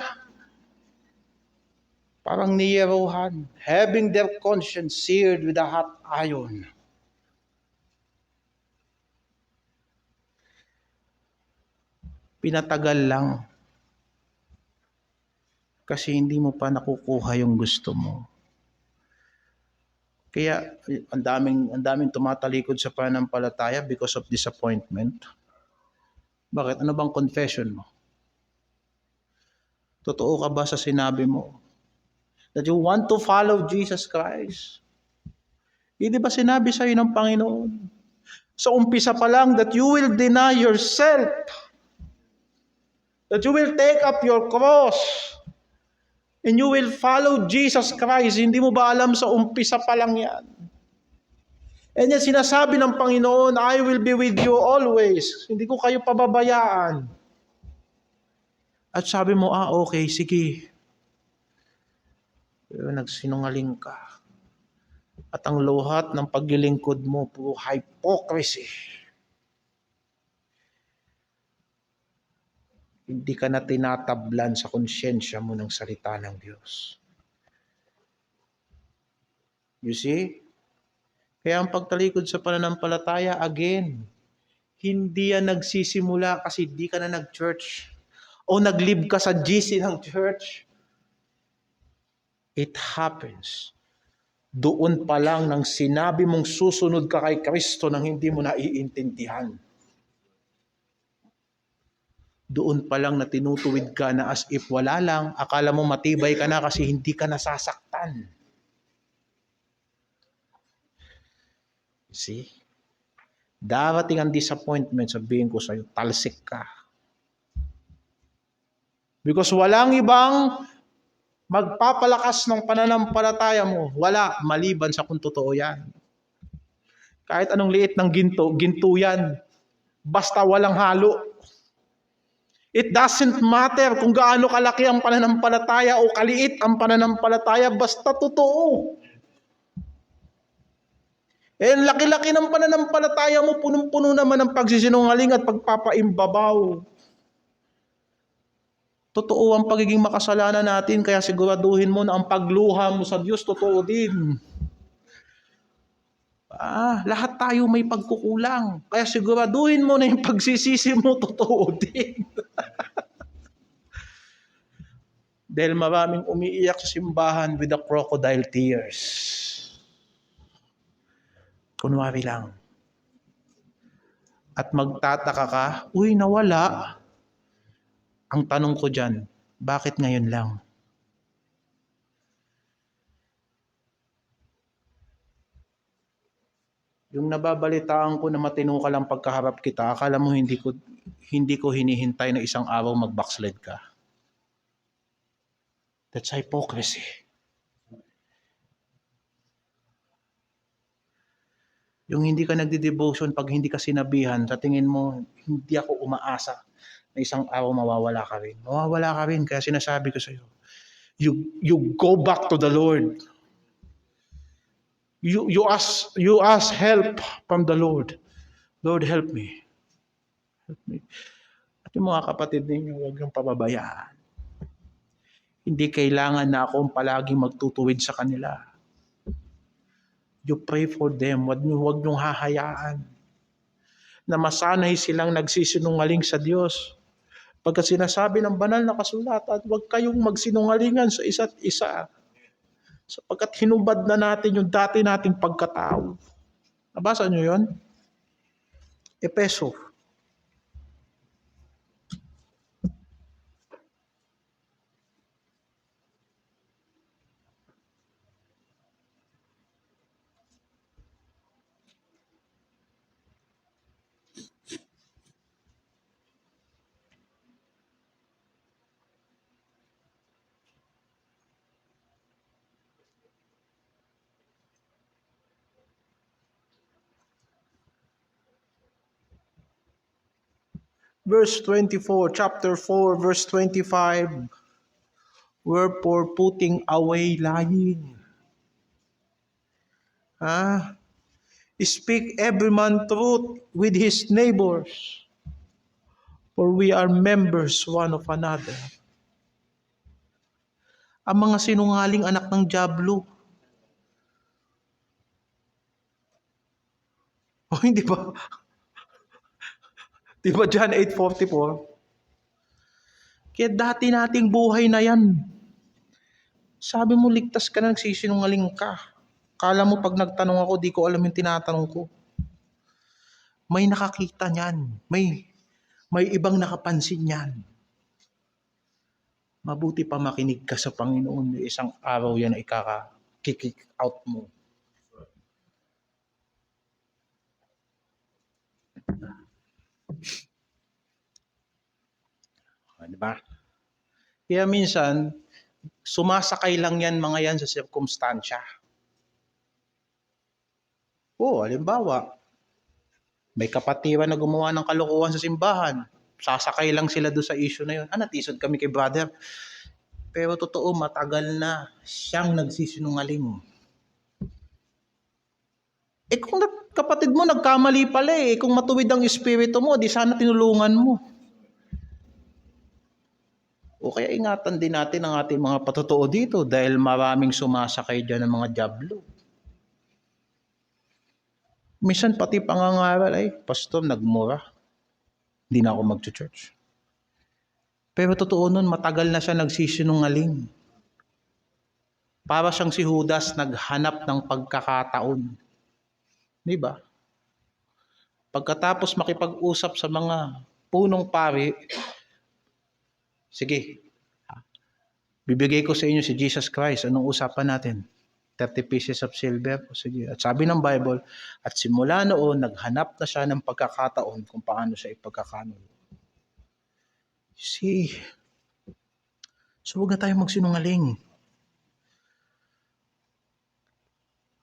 Parang ni Yerohan, having their conscience seared with a hot iron. Pinatagal lang kasi hindi mo pa nakukuha yung gusto mo. Kaya ang daming tumatalikod sa pananampalataya because of disappointment. Bakit? Ano bang confession mo? Totoo ka ba sa sinabi mo that you want to follow Jesus Christ? Hindi ba sinabi sa iyo ng Panginoon sa umpisa pa lang that you will deny yourself, that you will take up your cross, and you will follow Jesus Christ? Hindi mo ba alam sa umpisa pa lang yan? And yan sinasabi ng Panginoon, I will be with you always. Hindi ko kayo pababayaan. At sabi mo, okay, sige. Pero nagsinungaling ka. At ang lahat ng paglilingkod mo, puro hypocrisy. Hindi ka na tinatablan sa konsyensya mo ng salita ng Diyos. You see? Kaya ang pagtalikod sa pananampalataya, again, hindi yan nagsisimula kasi di ka na nag-church o nag-live ka sa GC ng church. It happens. Doon pa lang nang sinabi mong susunod ka kay Kristo nang hindi mo naiintindihan. Doon pa lang na tinutuwid ka na as if wala lang, akala mo matibay ka na kasi hindi ka nasasaktan. See? Darating ang disappointment, sabihin ko sa'yo, talsik ka. Because walang ibang magpapalakas ng pananampalataya mo. Wala, maliban sa kung totoo yan. Kahit anong liit ng ginto, ginto yan. Basta walang halo. It doesn't matter kung gaano kalaki ang pananampalataya o kaliit ang pananampalataya, basta totoo. Laki-laki ng pananampalataya mo, punong-puno naman ng pagsisinungaling at pagpapaimbabaw. Totoo ang pagiging makasalanan natin, kaya siguraduhin mo na ang pagluha mo sa Diyos, totoo din. Lahat tayo may pagkukulang, kaya siguraduhin mo na yung pagsisisi mo, totoo din. Dahil maraming umiiyak sa simbahan with the crocodile tears. Kunwari lang. At magtataka ka, nawala. Ang tanong ko dyan, bakit ngayon lang? Yung nababalitaan ko na matino ka lang pagkaharap kita, akala mo hindi ko hinihintay na isang araw mag-backslide ka. That's hypocrisy. Yung hindi ka nagdi-devotion pag hindi ka sinabihan, sa tingin mo, hindi ako umaasa na isang araw mawawala ka rin. Mawawala ka rin, kaya sinasabi ko sa iyo, you go back to the Lord. You ask help from the Lord. Lord, help me. Help me. At yung mga kapatid ninyo, huwag yung pababayaan. Hindi kailangan na akong palaging magtutuwid sa kanila. You pray for them. Huwag niyong hahayaan na masanay silang nagsisinungaling sa Diyos. Pagka sinasabi ng banal na kasulatan, huwag kayong magsinungalingan sa isa't isa. Sapagkat hinubad na natin yung dati nating pagkatao. Nabasa niyo yun? Epeso. Verse 24, chapter 4, verse 25. Wherefore putting away lying. Speak every man truth with his neighbors, for we are members one of another. Ang mga sinungaling anak ng dyablo. O hindi ba? Di ba John 8:44? Kaya dati nating buhay na yan. Sabi mo ligtas ka na, nagsisinungaling ka. Kala mo pag nagtanong ako, di ko alam yung tinatanong ko. May nakakita niyan. May ibang nakapansin niyan. Mabuti pa makinig ka sa Panginoon. Isang araw yan ay kick out mo. Diba? Kaya minsan, sumasakay lang yan mga yan sa sirkumstansya. Halimbawa, may kapatiran na gumawa ng kalokohan sa simbahan. Sasakay lang sila doon sa issue na yun. Natisod kami kay brother. Pero totoo, matagal na siyang nagsisinungaling. Kung kapatid mo nagkamali pala kung matuwid ang espiritu mo, di sana tinulungan mo. O kaya ingatan din natin ang ating mga patotoo dito dahil maraming sumasakay dyan ng mga dyablo. Minsan pati pangangaral pastor, nagmura. Hindi na ako mag-church. Pero totoo nun, matagal na siya nagsisinungaling. Para siyang si Judas, naghanap ng pagkakataon. Di ba? Pagkatapos makipag-usap sa mga punong pari, sige, bibigay ko sa inyo si Jesus Christ. Anong usapan natin? 30 pieces of silver? Sige. At sabi ng Bible, at simula noon, naghanap na siya ng pagkakataon kung paano siya ipagkakanulo. So huwag na tayo magsinungaling.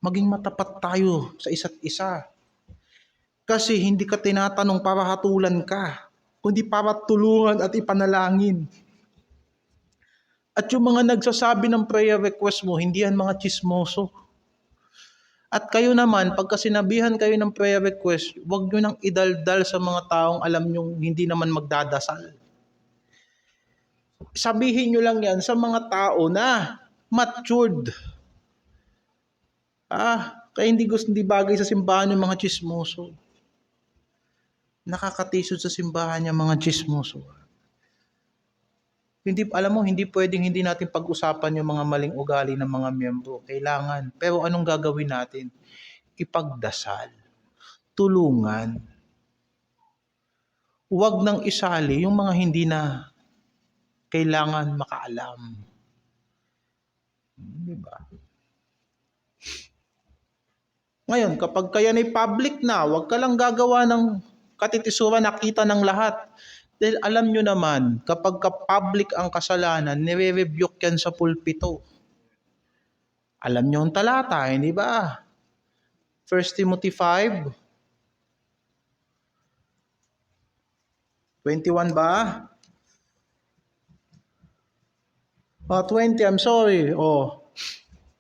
Maging matapat tayo sa isa't isa. Kasi hindi ka tinatanong para hatulan ka, kundi para tulungan at ipanalangin. At yung mga nagsasabi ng prayer request mo, hindi yan mga chismoso. At kayo naman, pagka sinabihan kayo ng prayer request, huwag nyo nang idaldal sa mga taong alam nyo hindi naman magdadasal. Sabihin nyo lang yan sa mga tao na matured. Kaya hindi bagay sa simbahan yung mga chismoso. Nakakatisod sa simbahan yung mga chismoso. Hindi pwedeng hindi natin pag-usapan yung mga maling ugali ng mga miyembro. Kailangan. Pero anong gagawin natin? Ipagdasal. Tulungan. Huwag nang isali yung mga hindi na kailangan makaalam. Diba? Ngayon, kapag kaya ay public na, huwag ka lang gagawa ng katitisuran, nakita ng lahat. Dahil alam nyo naman, kapag public ang kasalanan, nire-rebuke yan sa pulpito. Alam nyo ang talata, hindi ba? 1 Timothy 5, 21 ba? 20, I'm sorry.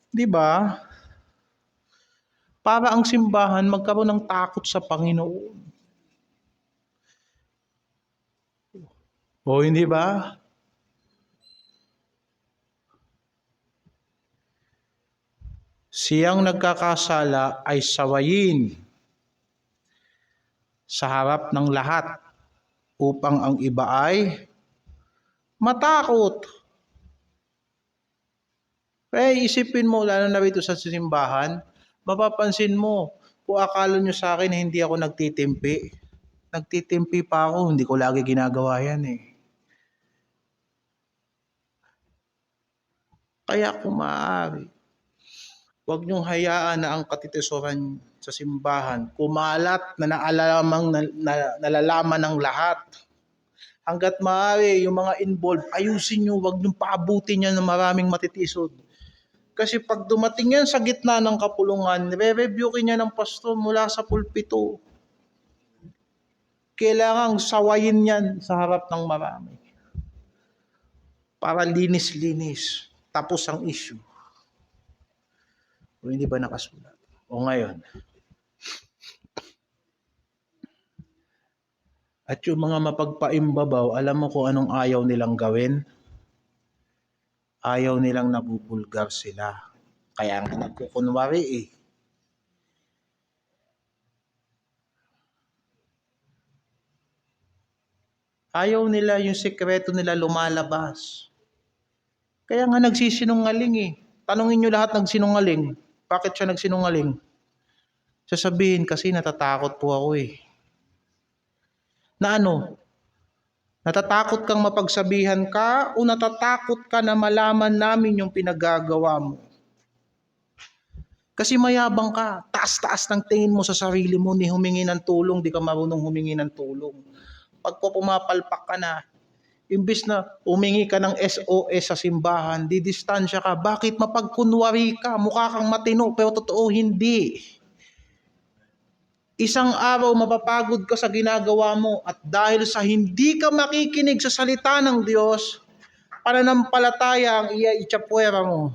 Di ba? Para ang simbahan magkaroon ng takot sa Panginoon. Hindi ba? Siyang nagkakasala ay sawayin sa harap ng lahat upang ang iba ay matakot. Kaya isipin mo, lalo na rito sa simbahan, mapapansin mo, kung akala nyo sa akin hindi ako nagtitimpi. Nagtitimpi pa ako, hindi ko lagi ginagawa yan Kaya kung maaari, huwag niyong hayaan na ang katitisuran sa simbahan kumalat na nalalaman ng lahat. Hanggat maaari, yung mga involved, ayusin niyo, huwag niyong paabutin yan ng maraming matitisod. Kasi pag dumating yan sa gitna ng kapulungan, re-review niya ng pastor mula sa pulpito. Kailangang sawayin yan sa harap ng marami. Para linis-linis. Tapos ang issue. O hindi ba nakasulat? O ngayon. At yung mga mapagpaimbabaw, alam mo kung anong ayaw nilang gawin? Ayaw nilang nabubulgar sila. Kaya nga nagkukunwari eh. Ayaw nila yung sekreto nila lumalabas. Kaya nga nagsisinungaling eh. Tanungin nyo lahat nagsinungaling. Bakit siya nagsinungaling? Sasabihin kasi natatakot po ako eh. Na ano? Natatakot kang mapagsabihan ka o natatakot ka na malaman namin yung pinagagawa mo? Kasi mayabang ka, taas-taas ng tingin mo sa sarili mo, ni humingi ng tulong, di ka marunong humingi ng tulong. Pag pumapalpak ka na, imbis na humingi ka ng SOS sa simbahan, didistansya ka. Bakit? Mapagkunwari ka, mukha kang matino, pero totoo hindi. Isang araw mapapagod ka sa ginagawa mo at dahil sa hindi ka makikinig sa salita ng Diyos, pananampalataya ang itsapwera mo.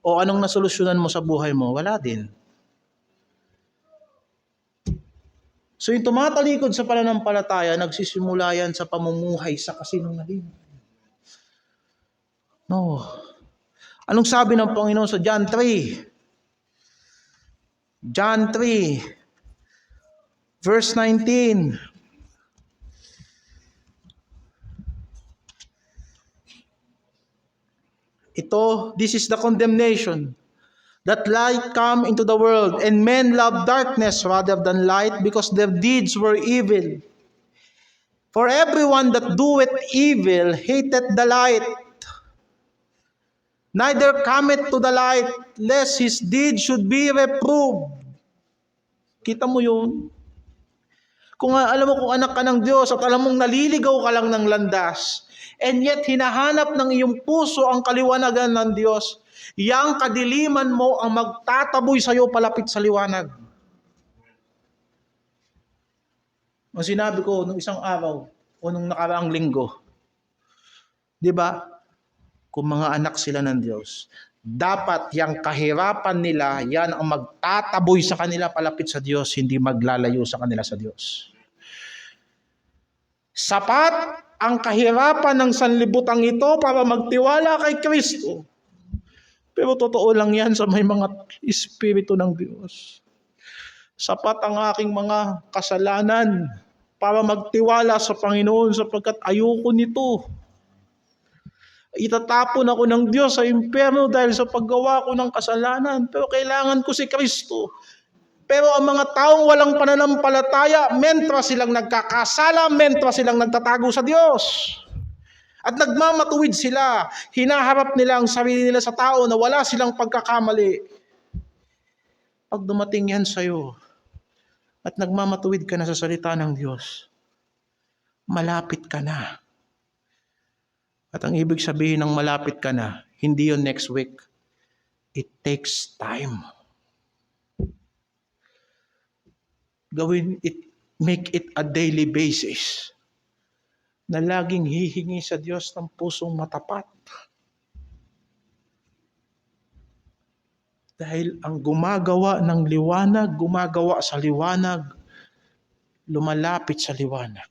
O anong nasolusyonan mo sa buhay mo? Wala din. So yung tumatalikod sa pananampalataya, nagsisimula yan sa pamumuhay sa kasinungalingan. No. Anong sabi ng Panginoon sa John 3? John 3, verse 19. This is the condemnation. That light come into the world, and men love darkness rather than light, because their deeds were evil. For everyone that doeth evil hateth the light, neither cometh to the light, lest his deed should be reproved. Kita mo yun? Kung alam mo kung anak ka ng Diyos at alam mong naliligaw ka lang ng landas, and yet hinahanap ng iyong puso ang kaliwanagan ng Diyos, yang kadiliman mo ang magtataboy sa iyo palapit sa liwanag. Ang sinabi ko nung isang araw o nung nakaraang linggo, di ba? Kung mga anak sila ng Diyos, dapat yung kahirapan nila, yan ang magtataboy sa kanila palapit sa Diyos, hindi maglalayo sa kanila sa Diyos. Sapat ang kahirapan ng sanlibutan ito para magtiwala kay Kristo. Pero totoo lang yan sa may mga espiritu ng Diyos. Sapat ang aking mga kasalanan para magtiwala sa Panginoon sapagkat ayoko nito. Itatapon ako ng Diyos sa impyerno dahil sa paggawa ko ng kasalanan. Pero kailangan ko si Kristo. Pero ang mga taong walang pananampalataya, mentra silang nagkakasala, mentra silang nagtatago sa Diyos. At nagmamatuwid sila, hinaharap nila ang sarili nila sa tao na wala silang pagkakamali. Pag dumating yan sa'yo, at nagmamatuwid ka na sa salita ng Diyos, malapit ka na. At ang ibig sabihin ng malapit ka na, hindi yun next week. It takes time. Make it a daily basis. Na laging hihingi sa Diyos ng pusong matapat. Dahil ang gumagawa ng liwanag, gumagawa sa liwanag, lumalapit sa liwanag.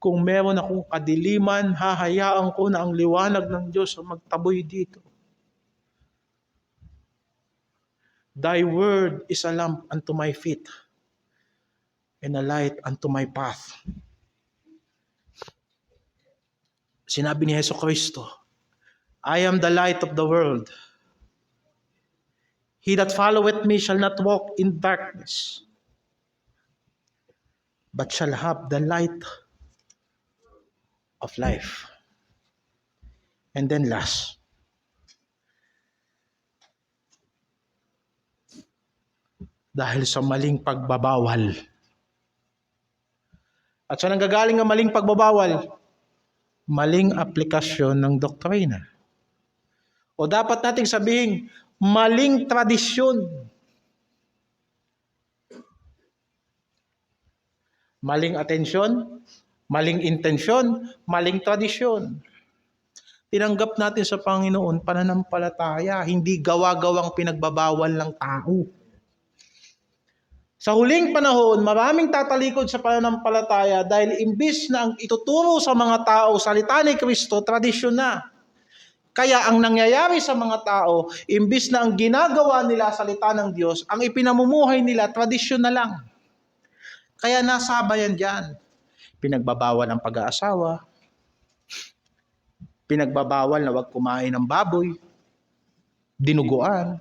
Kung meron akong kadiliman, hahayaan ko na ang liwanag ng Diyos ang magtaboy dito. Thy word is a lamp unto my feet and a light unto my path. Sinabi ni Hesus Kristo, I am the light of the world. He that followeth me shall not walk in darkness, but shall have the light of life. And then last, dahil sa maling pagbabawal. At saan nanggagaling ang maling pagbabawal? Maling aplikasyon ng doktrina. O dapat nating sabihin, maling tradisyon. Maling atensyon, maling intensyon, maling tradisyon. Tinanggap natin sa Panginoon pananampalataya, hindi gawa-gawang pinagbabawal ng tao. Sa huling panahon, maraming tatalikod sa pananampalataya dahil imbis na ang ituturo sa mga tao salita ni Kristo, tradisyon na. Kaya ang nangyayari sa mga tao, imbis na ang ginagawa nila salita ng Diyos, ang ipinamumuhay nila, tradisyon na lang. Kaya nasabayan dyan. Pinagbabawal ang pag-aasawa, pinagbabawal na wag kumain ng baboy, dinuguan,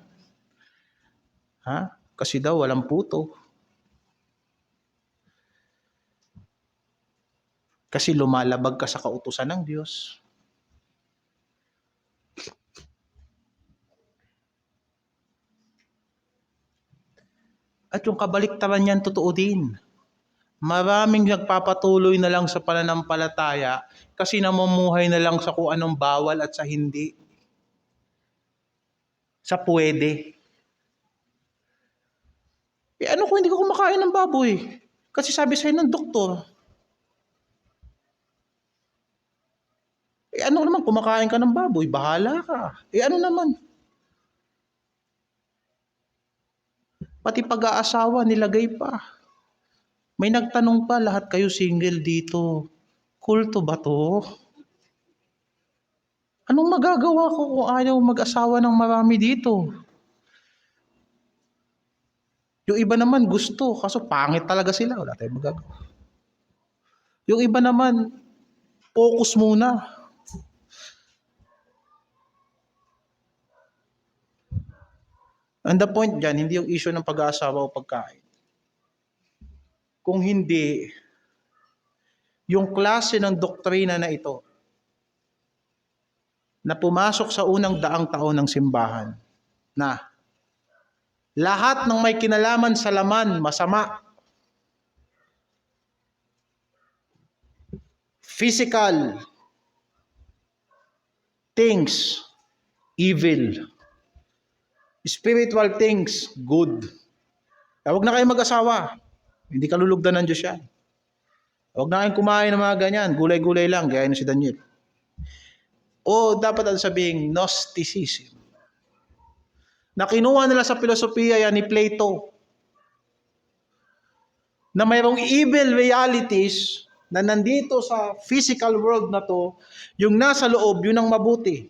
kasi daw walang puto. Kasi lumalabag ka sa kautusan ng Diyos. At yung kabaliktaran niyan, totoo din. Maraming nagpapatuloy na lang sa pananampalataya kasi namumuhay na lang sa kung anong bawal at sa hindi. Sa pwede. Ano kung hindi ko kumakain ng baboy? Kasi sabi sa'yo ng doktor. Ano naman, kumakain ka ng baboy, bahala ka. Ano naman? Pati pag-aasawa, nilagay pa. May nagtanong pa, lahat kayo single dito. Kulto ba to? Anong magagawa ko kung ayaw mag-asawa ng marami dito? Yung iba naman gusto, kaso pangit talaga sila. Wala tayong magagawa. Yung iba naman, focus muna. And the point dyan, hindi yung issue ng pag-aasawa o pagkain. Kung hindi, yung klase ng doktrina na ito, na pumasok sa unang daang taon ng simbahan, na lahat ng may kinalaman sa laman, masama. Physical things, evil. Spiritual things, good. Huwag na kayo mag-asawa. Hindi kalulugdan ng Diyos yan. Huwag na kayong kumain ng mga ganyan. Gulay-gulay lang, gaya na si Daniel. O dapat ang sabihing Gnosticism. Na kinuha nila sa filosofiya yan ni Plato. Na mayroong evil realities na nandito sa physical world na to, yung nasa loob, yun ang mabuti.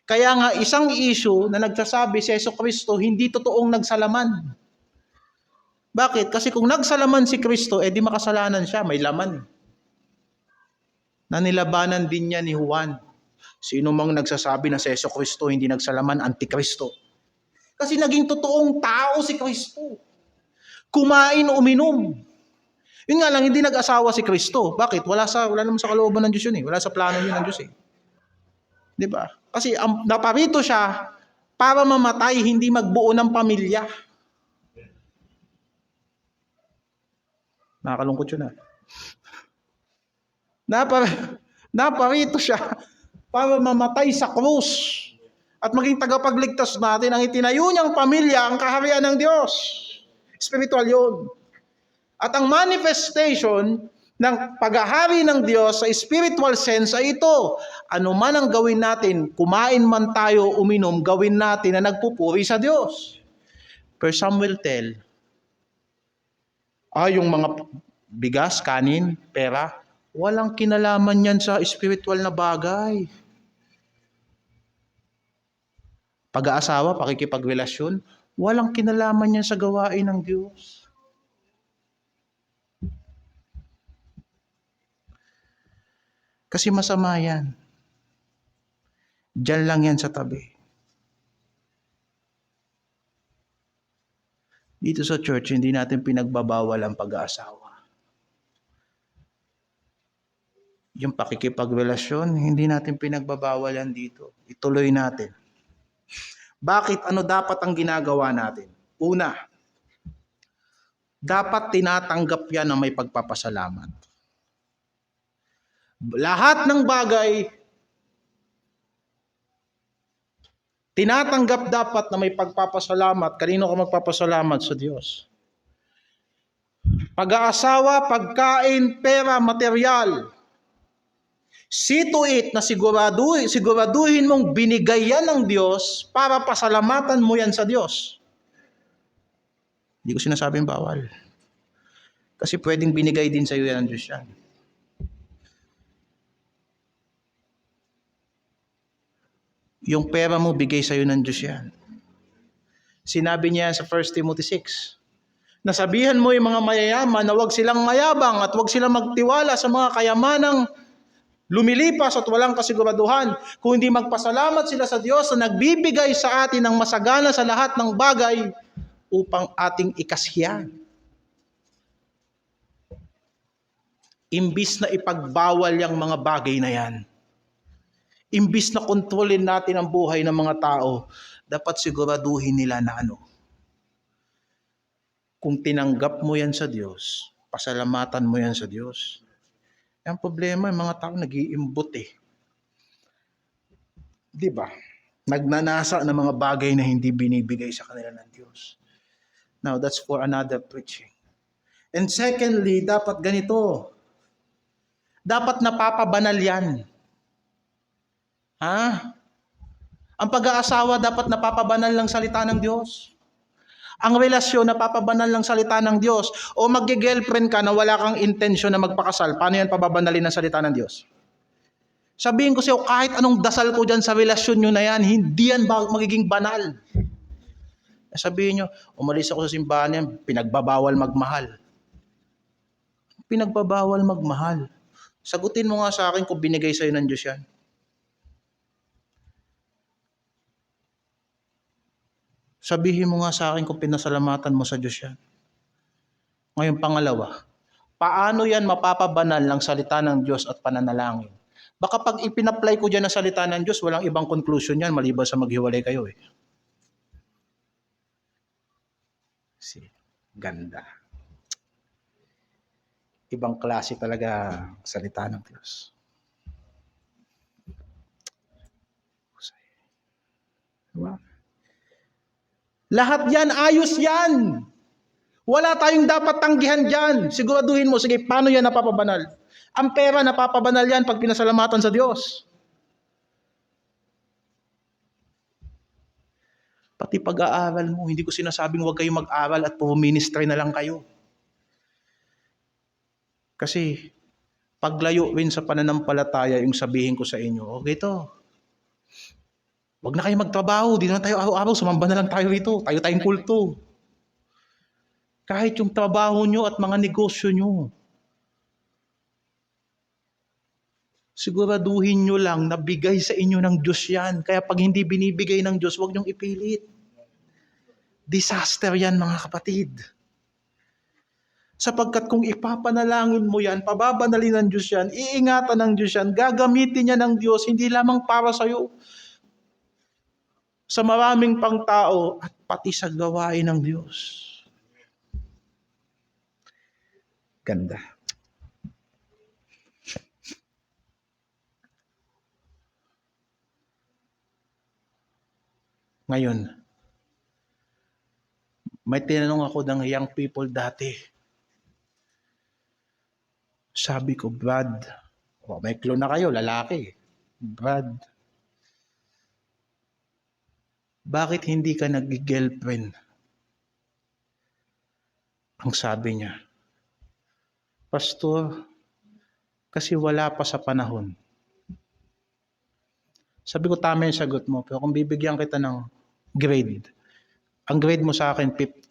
Kaya nga isang issue na nagsasabi si Jesucristo, hindi totoong nagsalaman. Bakit? Kasi kung nagsalaman si Kristo, di makasalanan siya, may laman. Na nilabanan din niya ni Juan. Sino mang nagsasabi na si Jesucristo hindi nagsalaman, antikristo. Kasi naging totoong tao si Kristo. Kumain, uminom. Yun nga lang, hindi nag-asawa si Kristo. Bakit? Wala naman sa kalooban ng Diyos yun eh. Wala sa plano yun ng Diyos eh. Di ba? Kasi naparito siya para mamatay, hindi magbuo ng pamilya. Nakakalungkot yun ah. Naparito siya para mamatay sa krus at maging tagapagligtas natin. Ang itinayo niyang pamilya, ang kaharian ng Diyos. Spiritual yun. At ang manifestation ng paghahari ng Diyos sa spiritual sense ay ito. Ano man ang gawin natin, kumain man tayo, uminom, gawin natin na nagpupuri sa Diyos. For some will tell, yung mga bigas, kanin, pera, walang kinalaman yan sa spiritual na bagay. Pag-aasawa, pakikipagrelasyon, walang kinalaman yan sa gawain ng Diyos. Kasi masama yan. Diyan lang yan sa tabi. Dito sa church, hindi natin pinagbabawal ang pag-aasawa. Yung pakikipagrelasyon, hindi natin pinagbabawal yan dito. Ituloy natin. Bakit? Ano dapat ang ginagawa natin? Una, dapat tinatanggap yan na may pagpapasalamat. Lahat ng bagay, tinatanggap dapat na may pagpapasalamat. Kanino ka magpapasalamat? Sa Diyos. Pag-aasawa, pagkain, pera, material. See to it na siguraduhin mong binigay yan ng Diyos para pasalamatan mo yan sa Diyos. Hindi ko sinasabing bawal. Kasi pwedeng binigay din sa iyo yan ng Diyos yan. Yung pera mo, bigay sa'yo ng Diyos yan. Sinabi niya sa 1 Timothy 6. Nasabihan mo yung mga mayayaman na huwag silang mayabang at huwag silang magtiwala sa mga kayamanang lumilipas at walang kasiguraduhan, kundi magpasalamat sila sa Diyos na nagbibigay sa atin ng masagana sa lahat ng bagay upang ating ikasya. Imbis na ipagbawal yung mga bagay na yan, imbis na kontrolin natin ang buhay ng mga tao, dapat siguraduhin nila na kung tinanggap mo yan sa Diyos, pasalamatan mo yan sa Diyos. Ang problema, yung mga tao nag-iimbot Di ba? Nagnanasa ng mga bagay na hindi binibigay sa kanila ng Diyos. Now, that's for another preaching. And secondly, dapat ganito. Dapat napapabanal yan. Ang pag-aasawa dapat napapabanal ng salita ng Diyos. Ang relasyon napapabanal ng salita ng Diyos. O magge-girlfriend ka na wala kang intensyon na magpakasal, paano yan pababanalin ng salita ng Diyos? Sabihin ko sa'yo, kahit anong dasal ko dyan sa relasyon nyo na yan, hindi yan magiging banal. Sabihin nyo, umalis ako sa simbahan yan, pinagbabawal magmahal. Pinagbabawal magmahal. Sagutin mo nga sa akin kung binigay sa'yo ng Diyos yan. Sabihin mo nga sa akin kung pinasalamatan mo sa Diyos yan. Ngayon, pangalawa, paano yan mapapabanal ng salita ng Diyos at pananalangin? Baka pag ipinapply ko dyan ang salita ng Diyos, walang ibang conclusion yan maliban sa maghiwalay kayo Ganda. Ibang klase talaga salita ng Diyos. Diba? Lahat yan, ayos yan. Wala tayong dapat tanggihan dyan. Siguraduhin mo, sige, paano yan napapabanal? Ang pera napapabanal yan pag pinasalamatan sa Diyos. Pati pag-aaral mo, hindi ko sinasabing huwag kayong mag-aral at puministry na lang kayo. Kasi paglayo rin sa pananampalataya yung sabihin ko sa inyo, okay to. Huwag na kayo magtrabaho, di naman tayo araw-araw, sumamba na lang tayo rito, tayo tayong kulto. Kahit yung trabaho nyo at mga negosyo nyo, siguraduhin nyo lang na bigay sa inyo ng Diyos yan. Kaya pag hindi binibigay ng Diyos, huwag nyong ipilit. Disaster yan, mga kapatid. Sapagkat kung ipapanalangin mo yan, pababanalin ng Diyos yan, iingatan ng Diyos yan, gagamitin niya ng Diyos, hindi lamang para sa iyo, sa maraming pang tao at pati sa gawain ng Diyos. Ganda. Ngayon, may tinanong ako ng young people dati. Sabi ko, Brad, may clue na kayo, lalaki. Brad, bakit hindi ka nag-girlfriend? Ang sabi niya, Pastor, kasi wala pa sa panahon. Sabi ko, tama yung sagot mo, pero kung bibigyan kita ng grade, ang grade mo sa akin 50.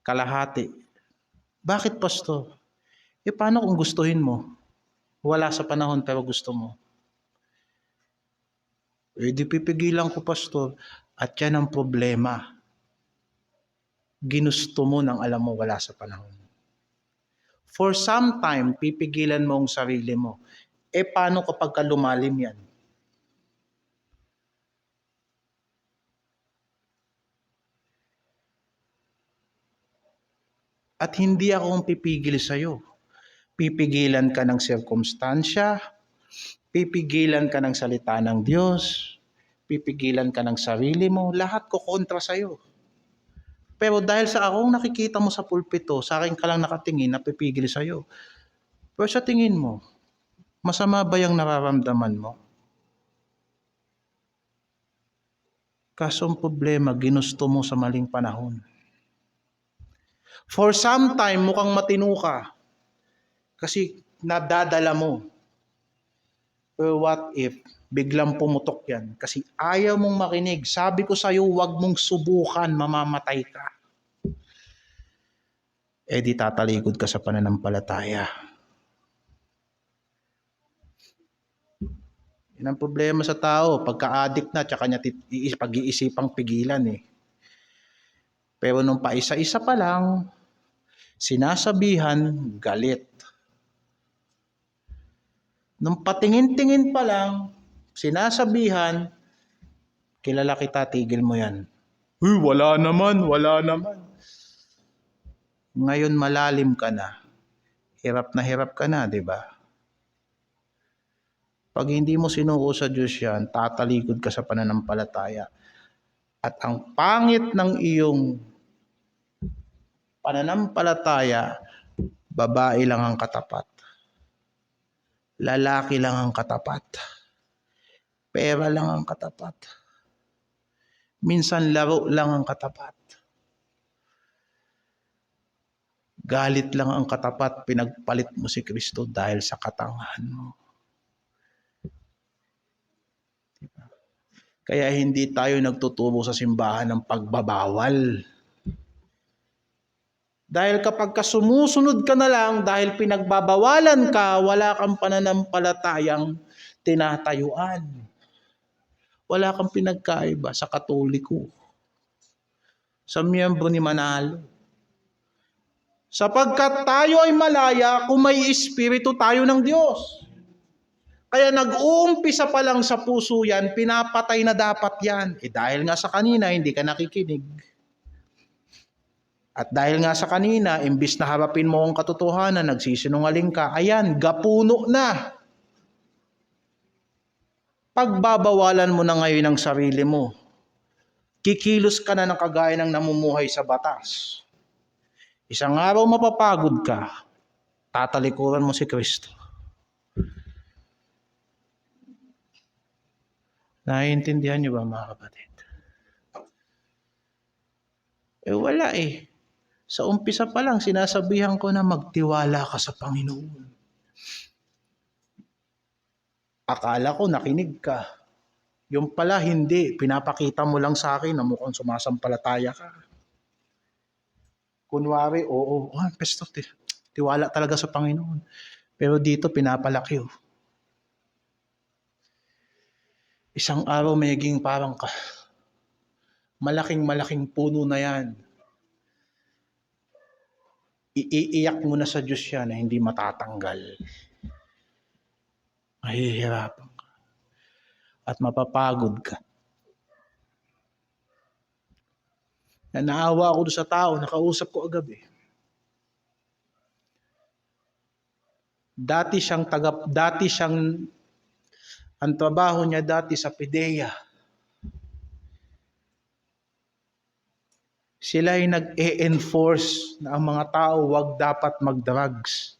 Kalahati. Bakit, Pastor? Paano kung gustuhin mo? Wala sa panahon pero gusto mo. Di pipigilan ko, Pastor. At yan ang problema. Ginusto mo nang alam mo wala sa panahon. For some time, pipigilan mo ang sarili mo. Paano kapag lumalim yan? At hindi ako ang pipigil sa'yo. Pipigilan ka ng sirkumstansya, pipigilan ka ng salita ng Diyos, pipigilan ka ng sarili mo, lahat ko kontra sa'yo. Pero dahil sa akong nakikita mo sa pulpito, sa akin ka lang nakatingin, napipigil sa'yo. Pero sa tingin mo, masama ba yung nararamdaman mo? Kaso ang problema, ginusto mo sa maling panahon. For some time, mukhang matino ka. Kasi nadadala mo. Pero what if biglang pumutok yan? Kasi ayaw mong makinig. Sabi ko sa'yo, huwag mong subukan, mamamatay ka. Eh di tatalikod ka sa pananampalataya. Yan ang problema sa tao. Pagka-addict na, tsaka niya pag-iisipang pigilan eh. Pero nung paisa-isa pa lang, sinasabihan, galit. Nung patingin-tingin pa lang, sinasabihan, kilala kita, tigil mo yan. Wala naman, wala naman. Ngayon malalim ka na hirap ka na, di ba? Pag hindi mo sinuko sa Diyos yan, tatalikod ka sa pananampalataya. At ang pangit ng iyong pananampalataya, babae lang ang katapat. Lalaki lang ang katapat. Pera lang ang katapat. Minsan laro lang ang katapat. Galit lang ang katapat, pinagpalit mo si Kristo dahil sa katangahan mo. Kaya hindi tayo nagtuturo sa simbahan ng pagbabawal. Dahil kapag sumusunod ka na lang, dahil pinagbabawalan ka, wala kang pananampalatayang tinatayuan. Wala kang pinagkaiba sa Katoliko, sa miyembro ni Manalo. Sapagkat tayo ay malaya kung may espiritu tayo ng Diyos. Kaya nag-uumpisa pa lang sa puso yan, pinapatay na dapat yan. Dahil nga sa kanina, hindi ka nakikinig. At dahil nga sa kanina, imbis na harapin mo ang katotohanan, nagsisinungaling ka, ayan, gapuno na. Pagbabawalan mo na ngayon ang sarili mo. Kikilos ka na ng kagaya ng namumuhay sa batas. Isang araw mapapagod ka, tatalikuran mo si Kristo. Naiintindihan niyo ba mga kapatid? Wala eh. Sa umpisa pa lang, sinasabihan ko na magtiwala ka sa Panginoon. Akala ko nakinig ka. Yung pala hindi. Pinapakita mo lang sa akin na mukhang sumasampalataya ka. Kunwari, oo. Pesto, tiwala talaga sa Panginoon. Pero dito, pinapalaki. Isang araw magiging parang ka. Malaking puno na yan. Iiyak mo na sa Diyos yan na hindi matatanggal. Mahihirapan ka. At mapapagod ka. Naawa ako sa tao, nakausap ko agabi. Dati siyang ang trabaho niya dati sa PIDEA. Sila ay nag-e-enforce na ang mga tao wag dapat mag-drugs.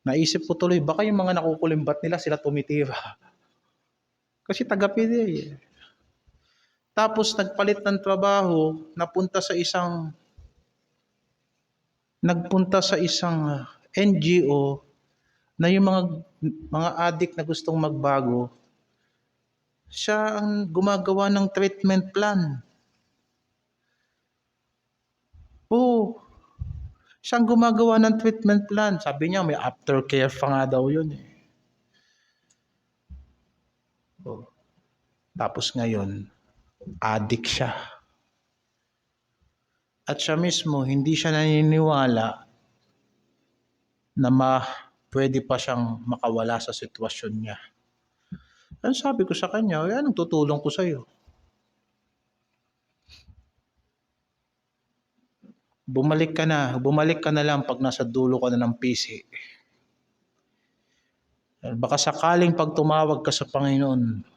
Naisip ko tuloy, baka yung mga nakukulimbat nila, sila tumitira. Kasi taga-PIDEA. Tapos nagpalit ng trabaho, nagpunta sa isang NGO na yung mga addict na gustong magbago, siya ang gumagawa ng treatment plan. Siya ang gumagawa ng treatment plan. Sabi niya may aftercare pa nga daw yun eh. Tapos ngayon, addict siya. At siya mismo, hindi siya naniniwala na pwede pa siyang makawala sa sitwasyon niya. Ano sabi ko sa kanya, anong tutulong ko sa'yo? Bumalik ka na lang pag nasa dulo ka na ng pisi. Baka sakaling pag tumawag ka sa Panginoon,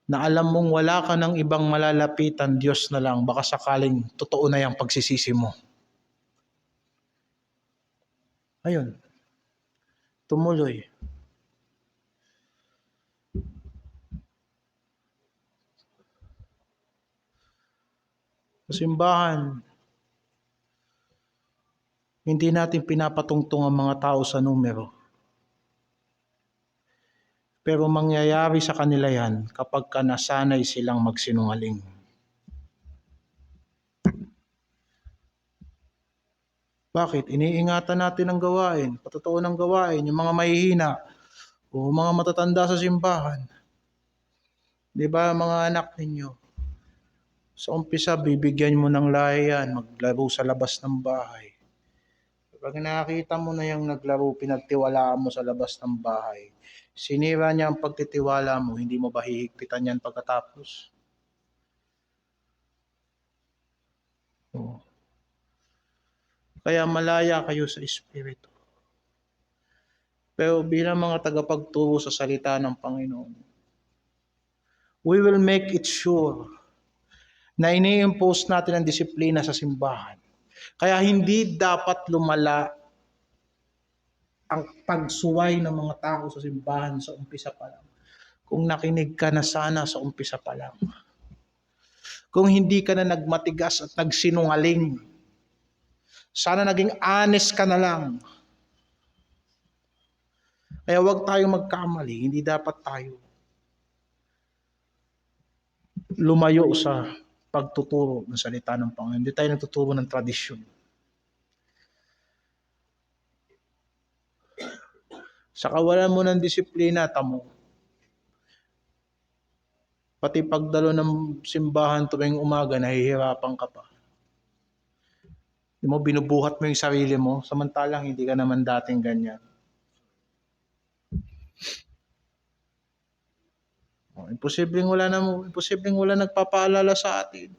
na alam mong wala ka ng ibang malalapitan, Diyos na lang, baka sakaling totoo na yung pagsisisi mo. Ayun. Tumuloy. Sa simbahan, hindi natin pinapatungtong ang mga tao sa numero. Pero mangyayari sa kanila yan kapag nasanay silang magsinungaling. Bakit? Iniingatan natin ang gawain, patotoo ng gawain, yung mga mahihina o mga matatanda sa simbahan. Di ba mga anak ninyo? Sa umpisa, bibigyan mo ng layan, maglaro sa labas ng bahay. Pag nakita mo na yung naglaro, pinagtiwalaan mo sa labas ng bahay, sinira niya ang pagtitiwala mo, hindi mo ba hihigpitan yan pagkatapos? Oo. Kaya malaya kayo sa Espiritu. Pero bilang mga tagapagturo sa salita ng Panginoon, we will make it sure na ini-impose natin ang disiplina sa simbahan. Kaya hindi dapat lumala ang pagsuway ng mga tao sa simbahan sa umpisa pa lang. Kung nakinig ka na sana sa umpisa pa lang. Kung hindi ka na nagmatigas at nagsinungaling, sana naging honest ka na lang. Kaya huwag tayong magkamali, hindi dapat tayo lumayo sa pagtuturo ng salita ng Panginoon. Hindi tayo nagtuturo ng tradisyon. Sa kawalan mo ng disiplina, tamo. Pati pagdalo ng simbahan tuwing umaga, nahihirapan ka pa. Binubuhat mo yung sarili mo, samantalang hindi ka naman dating ganyan. Imposibleng wala nagpapaalala sa atin.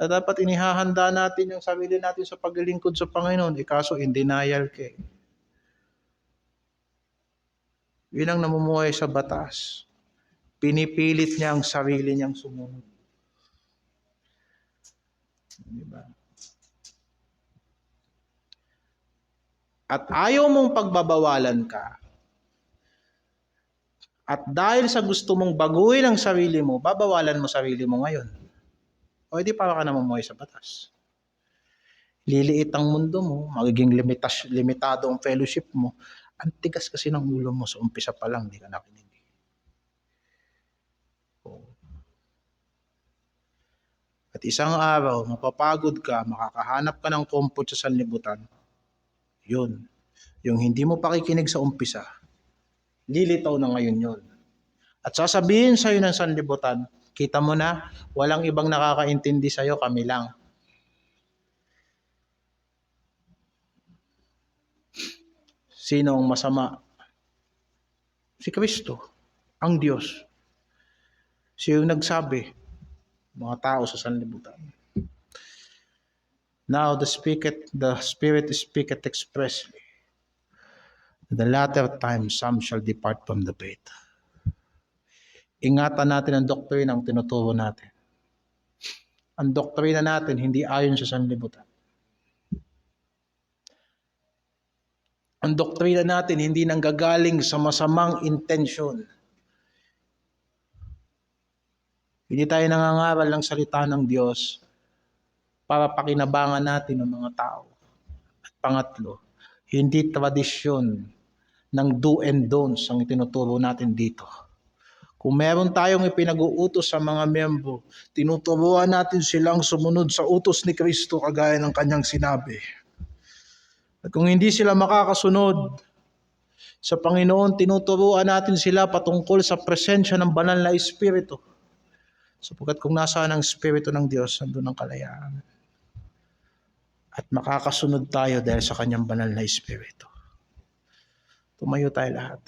At dapat inihahanda natin yung sarili natin sa paglilingkod sa Panginoon. Kaso in denial ka. Yun ang namumuhay sa batas. Pinipilit niya ang sarili niyang sumunod. Diba? At ayaw mong pagbabawalan ka. At dahil sa gusto mong baguhin ang sarili mo, babawalan mo sarili mo ngayon. O hindi para ka namumuhay sa batas. Liliit ang mundo mo, magiging limitado ang fellowship mo. Ang tigas kasi ng ulo mo sa umpisa pa lang, hindi ka nakinig. At isang araw, mapapagod ka, makakahanap ka ng comfort sa sanlibutan. Yun. Yung hindi mo pakikinig sa umpisa, lilitaw na ngayon yun. At sasabihin sa'yo ng sanlibutan, kita mo na, walang ibang nakakaintindi sa'yo, kami lang. Sino ang masama? Si Kristo, ang Diyos. Siya yung nagsabi, mga tao sa sanlibutan. Now the Spirit speaketh expressly. The latter time some shall depart from the faith. Ingatan natin ang doktrina ang tinuturo natin. Ang doktrina natin hindi ayon sa sanlibutan. Ang doktrina natin hindi nanggagaling sa masamang intensyon. Hindi tayo nangangaral ng salita ng Diyos para pakinabangan natin ng mga tao. At pangatlo, hindi tradisyon ng do and don'ts ang itinuturo natin dito. Kung meron tayong ipinag-uutos sa mga miyembro, tinuturuan natin silang sumunod sa utos ni Kristo kagaya ng kanyang sinabi. At kung hindi sila makakasunod sa Panginoon, tinuturuan natin sila patungkol sa presensya ng banal na Espiritu. Sapagkat kung nasaan ang Espiritu ng Diyos, nandun ang kalayaan. At makakasunod tayo dahil sa kanyang banal na Espiritu. Tumayo tayo lahat.